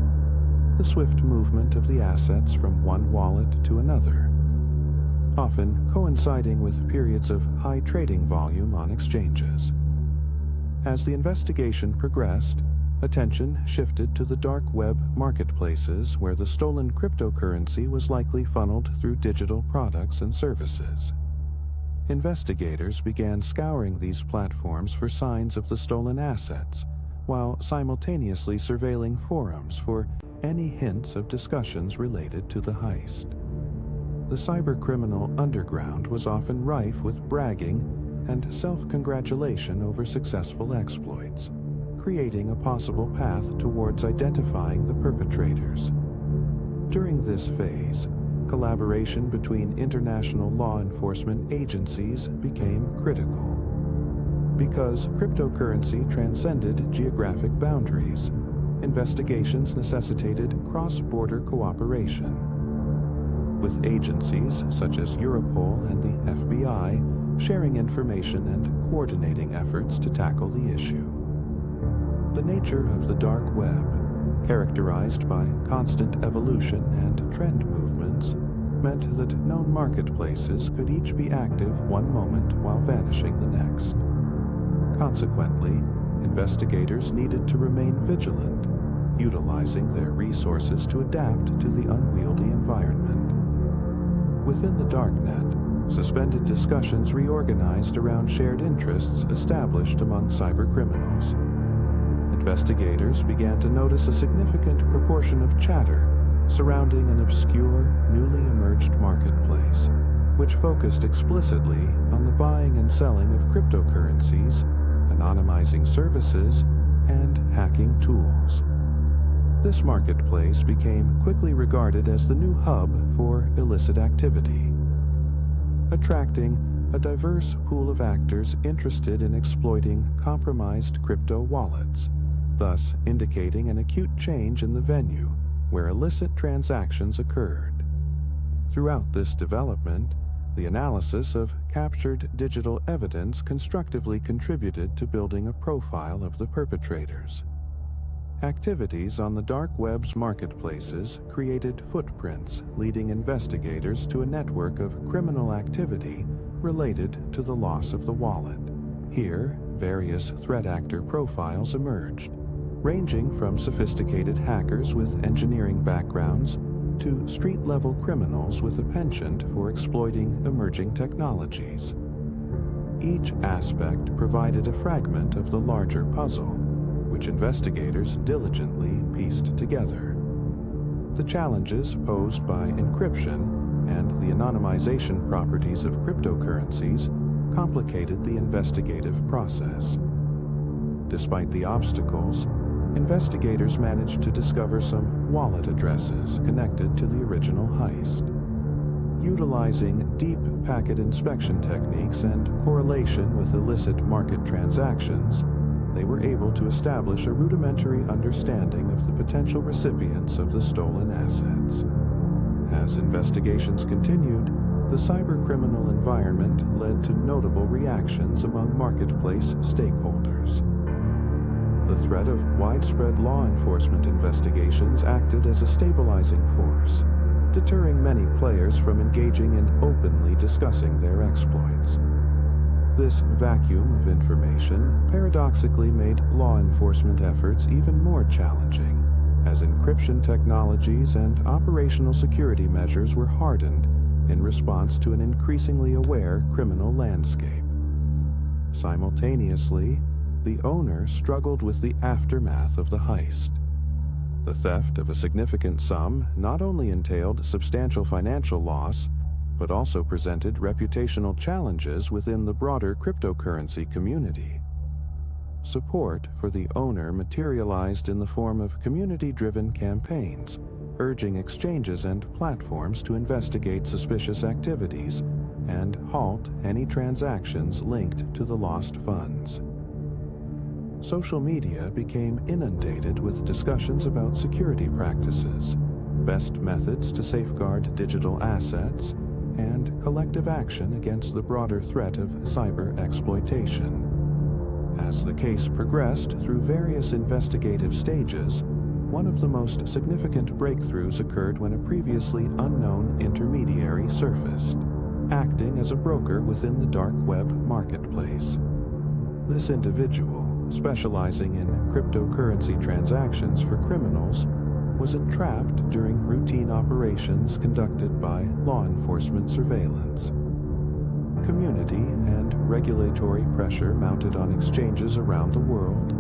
the swift movement of the assets from one wallet to another, often coinciding with periods of high trading volume on exchanges. As the investigation progressed, attention shifted to the dark web marketplaces where the stolen cryptocurrency was likely funneled through digital products and services. Investigators began scouring these platforms for signs of the stolen assets, while simultaneously surveilling forums for any hints of discussions related to the heist. The cybercriminal underground was often rife with bragging and self-congratulation over successful exploits, creating a possible path towards identifying the perpetrators. During this phase, collaboration between international law enforcement agencies became critical. Because cryptocurrency transcended geographic boundaries, investigations necessitated cross-border cooperation. With agencies such as Europol and the FBI sharing information and coordinating efforts to tackle the issue. The nature of the dark web, characterized by constant evolution and trend movements, meant that known marketplaces could each be active one moment while vanishing the next. Consequently, investigators needed to remain vigilant, utilizing their resources to adapt to the unwieldy environment. Within the darknet, suspended discussions reorganized around shared interests established among cybercriminals. Investigators began to notice a significant proportion of chatter surrounding an obscure, newly emerged marketplace, which focused explicitly on the buying and selling of cryptocurrencies, anonymizing services, and hacking tools. This marketplace became quickly regarded as the new hub for illicit activity, attracting a diverse pool of actors interested in exploiting compromised crypto wallets, thus indicating an acute change in the venue where illicit transactions occurred. Throughout this development, the analysis of captured digital evidence constructively contributed to building a profile of the perpetrators. Activities on the dark web's marketplaces created footprints leading investigators to a network of criminal activity related to the loss of the wallet. Here, various threat actor profiles emerged, ranging from sophisticated hackers with engineering backgrounds to street-level criminals with a penchant for exploiting emerging technologies. Each aspect provided a fragment of the larger puzzle, which investigators diligently pieced together. The challenges posed by encryption and the anonymization properties of cryptocurrencies complicated the investigative process. Despite the obstacles, investigators managed to discover some wallet addresses connected to the original heist. Utilizing deep packet inspection techniques and correlation with illicit market transactions, they were able to establish a rudimentary understanding of the potential recipients of the stolen assets. As investigations continued, the cybercriminal environment led to notable reactions among marketplace stakeholders. The threat of widespread law enforcement investigations acted as a stabilizing force, deterring many players from engaging in openly discussing their exploits. This vacuum of information paradoxically made law enforcement efforts even more challenging, as encryption technologies and operational security measures were hardened in response to an increasingly aware criminal landscape. Simultaneously, the owner struggled with the aftermath of the heist. The theft of a significant sum not only entailed substantial financial loss, but also presented reputational challenges within the broader cryptocurrency community. Support for the owner materialized in the form of community-driven campaigns, urging exchanges and platforms to investigate suspicious activities and halt any transactions linked to the lost funds. Social media became inundated with discussions about security practices, best methods to safeguard digital assets, and collective action against the broader threat of cyber exploitation. As the case progressed through various investigative stages, one of the most significant breakthroughs occurred when a previously unknown intermediary surfaced, acting as a broker within the dark web marketplace. This individual, specializing in cryptocurrency transactions for criminals, was entrapped during routine operations conducted by law enforcement surveillance. Community and regulatory pressure mounted on exchanges around the world,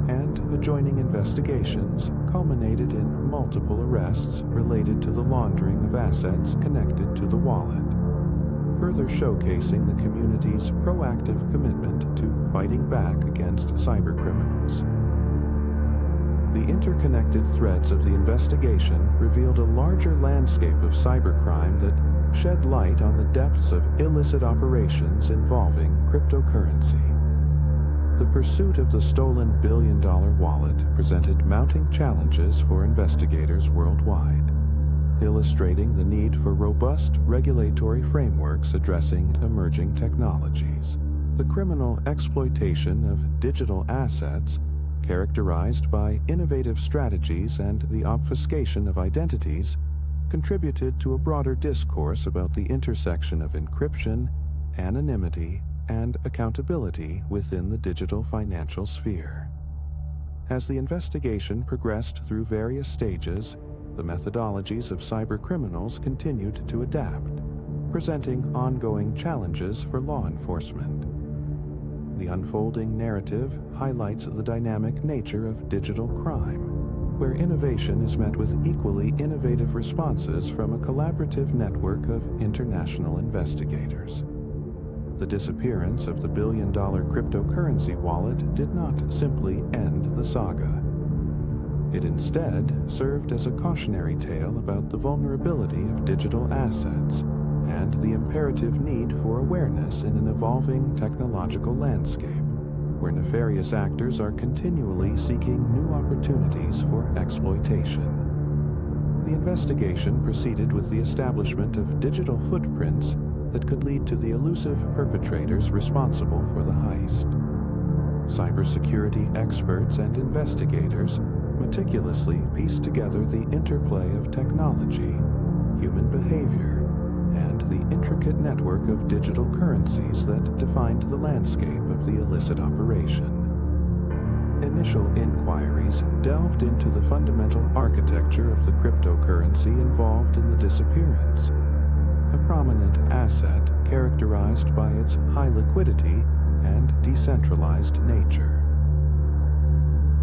and adjoining investigations culminated in multiple arrests related to the laundering of assets connected to the wallet, further showcasing the community's proactive commitment to fighting back against cybercriminals. The interconnected threads of the investigation revealed a larger landscape of cybercrime that shed light on the depths of illicit operations involving cryptocurrency. The pursuit of the stolen billion-dollar wallet presented mounting challenges for investigators worldwide, illustrating the need for robust regulatory frameworks addressing emerging technologies. The criminal exploitation of digital assets, characterized by innovative strategies and the obfuscation of identities, contributed to a broader discourse about the intersection of encryption, anonymity, and accountability within the digital financial sphere. As the investigation progressed through various stages, the methodologies of cybercriminals continued to adapt, presenting ongoing challenges for law enforcement. The unfolding narrative highlights the dynamic nature of digital crime, where innovation is met with equally innovative responses from a collaborative network of international investigators. The disappearance of the billion-dollar cryptocurrency wallet did not simply end the saga. It instead served as a cautionary tale about the vulnerability of digital assets and the imperative need for awareness in an evolving technological landscape, where nefarious actors are continually seeking new opportunities for exploitation. The investigation proceeded with the establishment of digital footprints that could lead to the elusive perpetrators responsible for the heist. Cybersecurity experts and investigators meticulously pieced together the interplay of technology, human behavior, and the intricate network of digital currencies that defined the landscape of the illicit operation. Initial inquiries delved into the fundamental architecture of the cryptocurrency involved in the disappearance, a prominent asset characterized by its high liquidity and decentralized nature.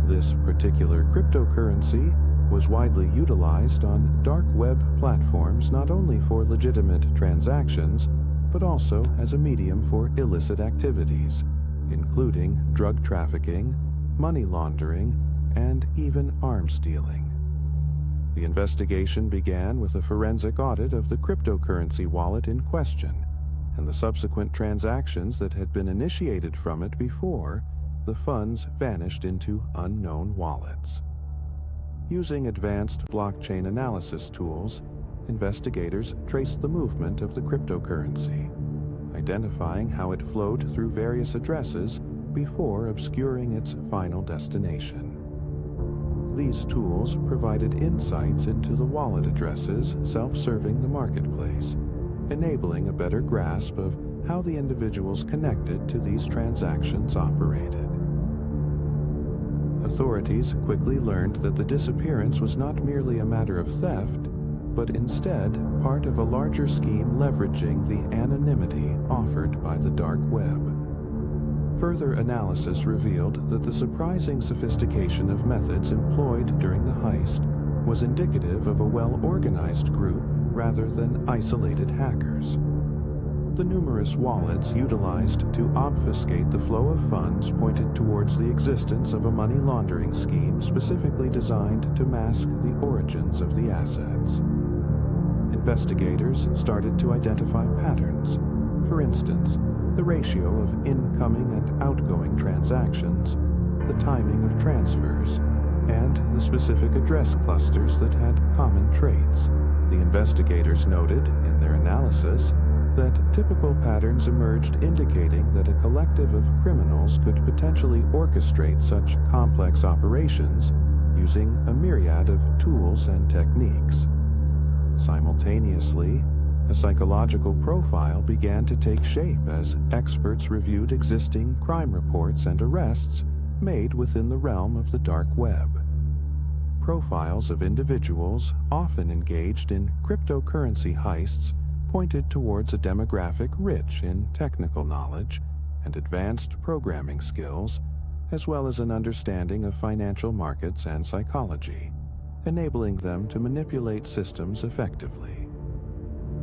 This particular cryptocurrency was widely utilized on dark web platforms not only for legitimate transactions, but also as a medium for illicit activities, including drug trafficking, money laundering, and even arms dealing. The investigation began with a forensic audit of the cryptocurrency wallet in question, and the subsequent transactions that had been initiated from it before the funds vanished into unknown wallets. Using advanced blockchain analysis tools, investigators traced the movement of the cryptocurrency, identifying how it flowed through various addresses before obscuring its final destination. These tools provided insights into the wallet addresses self-serving the marketplace, enabling a better grasp of how the individuals connected to these transactions operated. Authorities quickly learned that the disappearance was not merely a matter of theft, but instead part of a larger scheme leveraging the anonymity offered by the dark web. Further analysis revealed that the surprising sophistication of methods employed during the heist was indicative of a well-organized group rather than isolated hackers. The numerous wallets utilized to obfuscate the flow of funds pointed towards the existence of a money laundering scheme specifically designed to mask the origins of the assets. Investigators started to identify patterns. For instance, the ratio of incoming and outgoing transactions, the timing of transfers, and the specific address clusters that had common traits. The investigators noted, in their analysis, that typical patterns emerged indicating that a collective of criminals could potentially orchestrate such complex operations using a myriad of tools and techniques. Simultaneously, a psychological profile began to take shape as experts reviewed existing crime reports and arrests made within the realm of the dark web. Profiles of individuals often engaged in cryptocurrency heists pointed towards a demographic rich in technical knowledge and advanced programming skills, as well as an understanding of financial markets and psychology, enabling them to manipulate systems effectively.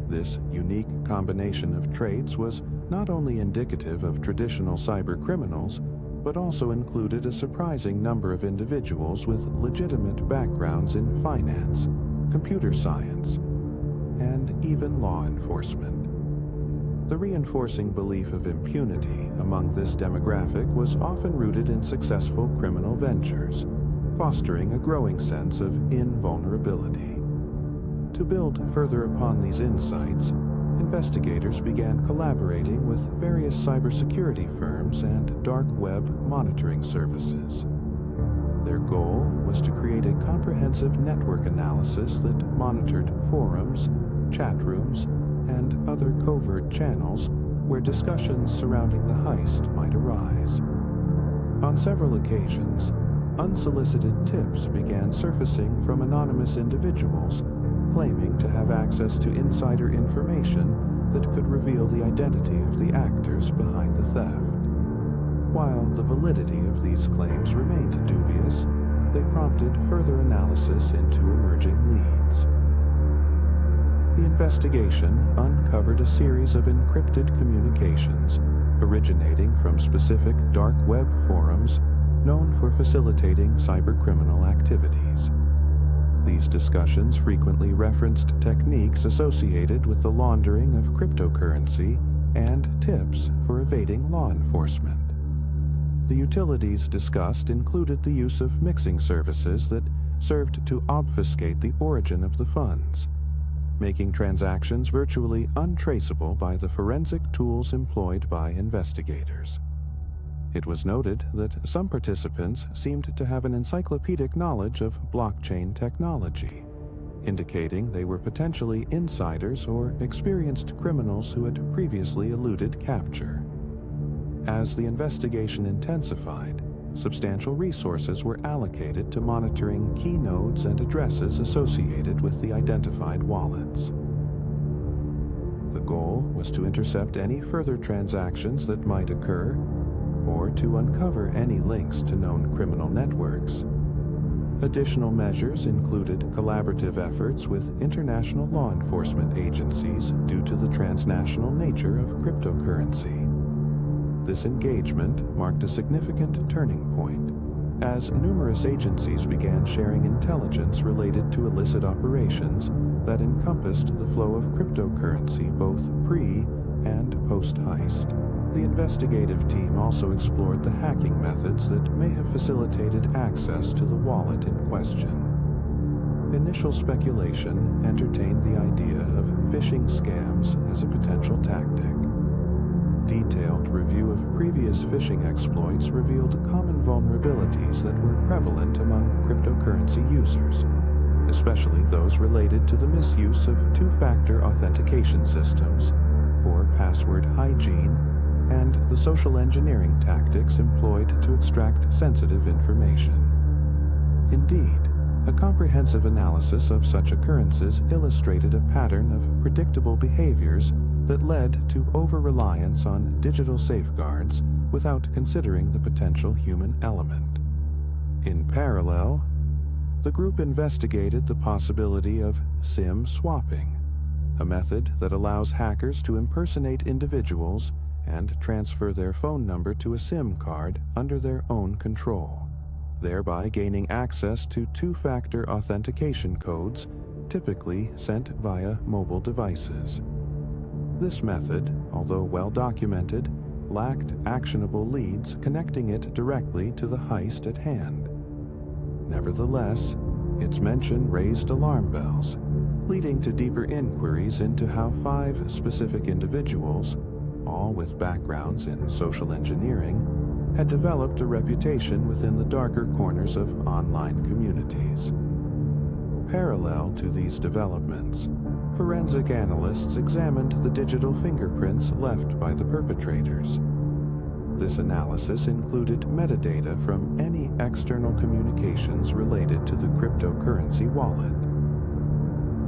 This unique combination of traits was not only indicative of traditional cybercriminals, but also included a surprising number of individuals with legitimate backgrounds in finance, computer science, and even law enforcement. The reinforcing belief of impunity among this demographic was often rooted in successful criminal ventures, fostering a growing sense of invulnerability. To build further upon these insights, investigators began collaborating with various cybersecurity firms and dark web monitoring services. Their goal was to create a comprehensive network analysis that monitored forums, chat rooms, and other covert channels where discussions surrounding the heist might arise. On several occasions, unsolicited tips began surfacing from anonymous individuals claiming to have access to insider information that could reveal the identity of the actors behind the theft. While the validity of these claims remained dubious, they prompted further analysis into emerging leads. The investigation uncovered a series of encrypted communications originating from specific dark web forums known for facilitating cybercriminal activities. These discussions frequently referenced techniques associated with the laundering of cryptocurrency and tips for evading law enforcement. The utilities discussed included the use of mixing services that served to obfuscate the origin of the funds, making transactions virtually untraceable by the forensic tools employed by investigators. It was noted that some participants seemed to have an encyclopedic knowledge of blockchain technology, indicating they were potentially insiders or experienced criminals who had previously eluded capture. As the investigation intensified, substantial resources were allocated to monitoring key nodes and addresses associated with the identified wallets. The goal was to intercept any further transactions that might occur, or to uncover any links to known criminal networks. Additional measures included collaborative efforts with international law enforcement agencies due to the transnational nature of cryptocurrency. This engagement marked a significant turning point, as numerous agencies began sharing intelligence related to illicit operations that encompassed the flow of cryptocurrency both pre- and post-heist. The investigative team also explored the hacking methods that may have facilitated access to the wallet in question. Initial speculation entertained the idea of phishing scams as a potential tactic. Detailed review of previous phishing exploits revealed common vulnerabilities that were prevalent among cryptocurrency users, especially those related to the misuse of two-factor authentication systems, poor password hygiene, and the social engineering tactics employed to extract sensitive information. Indeed, A comprehensive analysis of such occurrences illustrated a pattern of predictable behaviors that led to over-reliance on digital safeguards without considering the potential human element. In parallel, the group investigated the possibility of SIM swapping, a method that allows hackers to impersonate individuals and transfer their phone number to a SIM card under their own control, thereby gaining access to two-factor authentication codes typically sent via mobile devices. This method, although well documented, lacked actionable leads connecting it directly to the heist at hand. Nevertheless, its mention raised alarm bells, leading to deeper inquiries into how 5 specific individuals, all with backgrounds in social engineering, had developed a reputation within the darker corners of online communities. Parallel to these developments, forensic analysts examined the digital fingerprints left by the perpetrators. This analysis included metadata from any external communications related to the cryptocurrency wallet.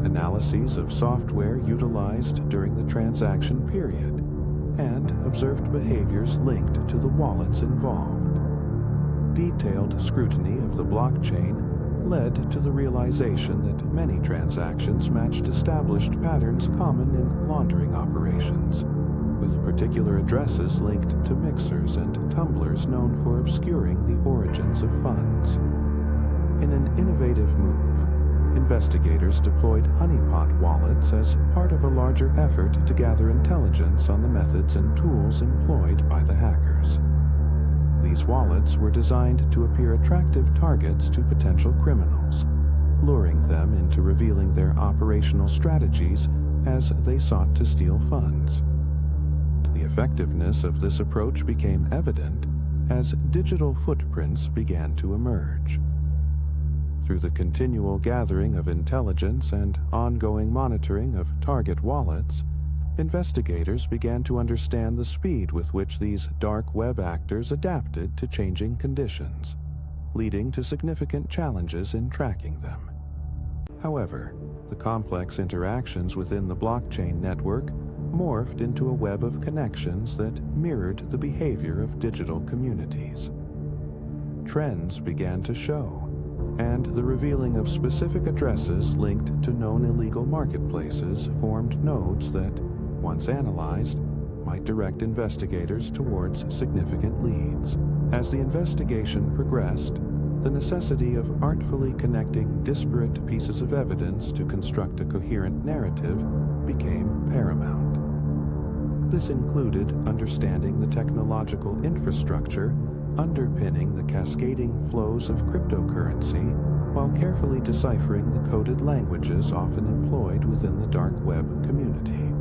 Analyses of software utilized during the transaction period, and observed behaviors linked to the wallets involved. Detailed scrutiny of the blockchain led to the realization that many transactions matched established patterns common in laundering operations, with particular addresses linked to mixers and tumblers known for obscuring the origins of funds. In an innovative move, investigators deployed honeypot wallets as part of a larger effort to gather intelligence on the methods and tools employed by the hackers. These wallets were designed to appear attractive targets to potential criminals, luring them into revealing their operational strategies as they sought to steal funds. The effectiveness of this approach became evident as digital footprints began to emerge. Through the continual gathering of intelligence and ongoing monitoring of target wallets, investigators began to understand the speed with which these dark web actors adapted to changing conditions, leading to significant challenges in tracking them. However, the complex interactions within the blockchain network morphed into a web of connections that mirrored the behavior of digital communities. Trends began to show, and the revealing of specific addresses linked to known illegal marketplaces formed nodes that, once analyzed, might direct investigators towards significant leads. As the investigation progressed, the necessity of artfully connecting disparate pieces of evidence to construct a coherent narrative became paramount. This included understanding the technological infrastructure underpinning the cascading flows of cryptocurrency while carefully deciphering the coded languages often employed within the dark web community.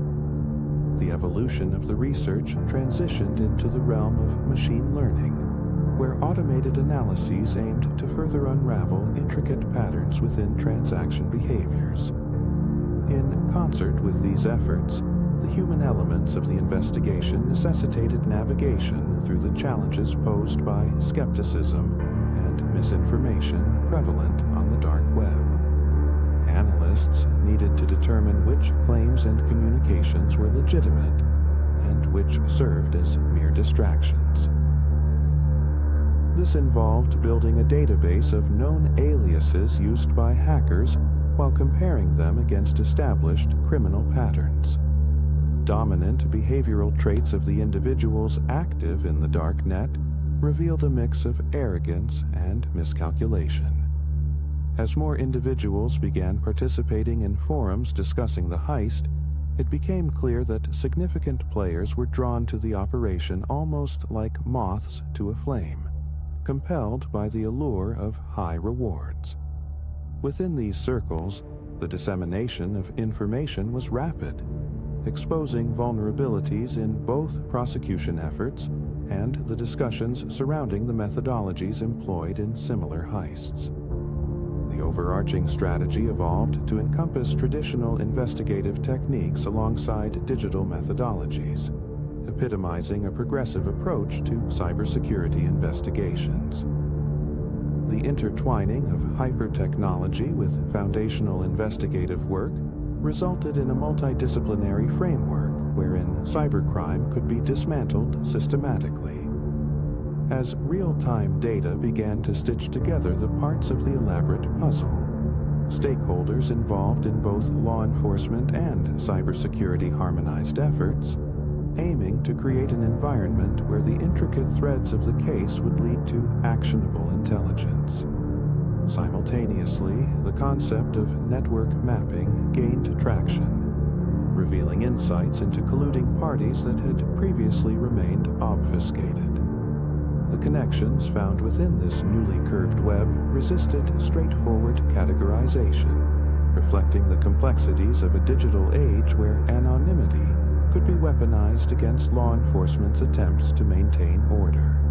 The evolution of the research transitioned into the realm of machine learning, where automated analyses aimed to further unravel intricate patterns within transaction behaviors. In concert with these efforts, the human elements of the investigation necessitated navigation through the challenges posed by skepticism and misinformation prevalent on the dark web. Analysts needed to determine which claims and communications were legitimate and which served as mere distractions. This involved building a database of known aliases used by hackers while comparing them against established criminal patterns. Dominant behavioral traits of the individuals active in the dark net revealed a mix of arrogance and miscalculation. As more individuals began participating in forums discussing the heist, it became clear that significant players were drawn to the operation almost like moths to a flame, compelled by the allure of high rewards. Within these circles, the dissemination of information was rapid, exposing vulnerabilities in both prosecution efforts and the discussions surrounding the methodologies employed in similar heists. The overarching strategy evolved to encompass traditional investigative techniques alongside digital methodologies, epitomizing a progressive approach to cybersecurity investigations. The intertwining of hyper-technology with foundational investigative work resulted in a multidisciplinary framework wherein cybercrime could be dismantled systematically. As real-time data began to stitch together the parts of the elaborate puzzle, stakeholders involved in both law enforcement and cybersecurity harmonized efforts, aiming to create an environment where the intricate threads of the case would lead to actionable intelligence. Simultaneously, the concept of network mapping gained traction, revealing insights into colluding parties that had previously remained obfuscated. The connections found within this newly curved web resisted straightforward categorization, reflecting the complexities of a digital age where anonymity could be weaponized against law enforcement's attempts to maintain order.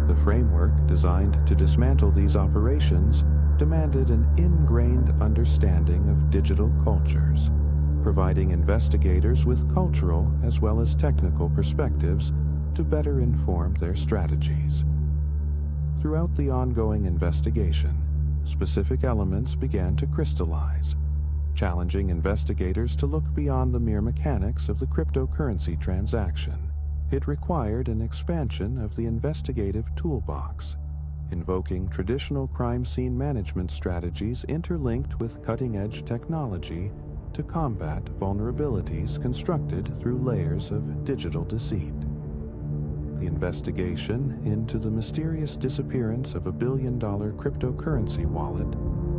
The framework designed to dismantle these operations demanded an ingrained understanding of digital cultures, providing investigators with cultural as well as technical perspectives to better inform their strategies. Throughout the ongoing investigation, specific elements began to crystallize, challenging investigators to look beyond the mere mechanics of the cryptocurrency transaction. It required an expansion of the investigative toolbox, invoking traditional crime scene management strategies interlinked with cutting-edge technology to combat vulnerabilities constructed through layers of digital deceit. The investigation into the mysterious disappearance of a billion-dollar cryptocurrency wallet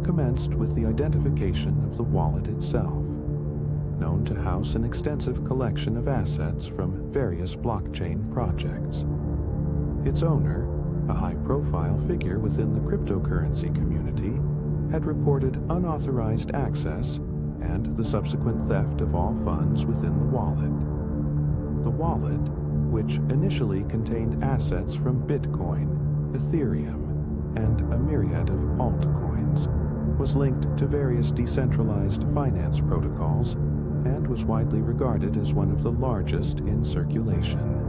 commenced with the identification of the wallet itself, known to house an extensive collection of assets from various blockchain projects. Its owner, a high-profile figure within the cryptocurrency community, had reported unauthorized access and the subsequent theft of all funds within the wallet. The wallet, which initially contained assets from Bitcoin, Ethereum, and a myriad of altcoins, was linked to various decentralized finance protocols and was widely regarded as one of the largest in circulation.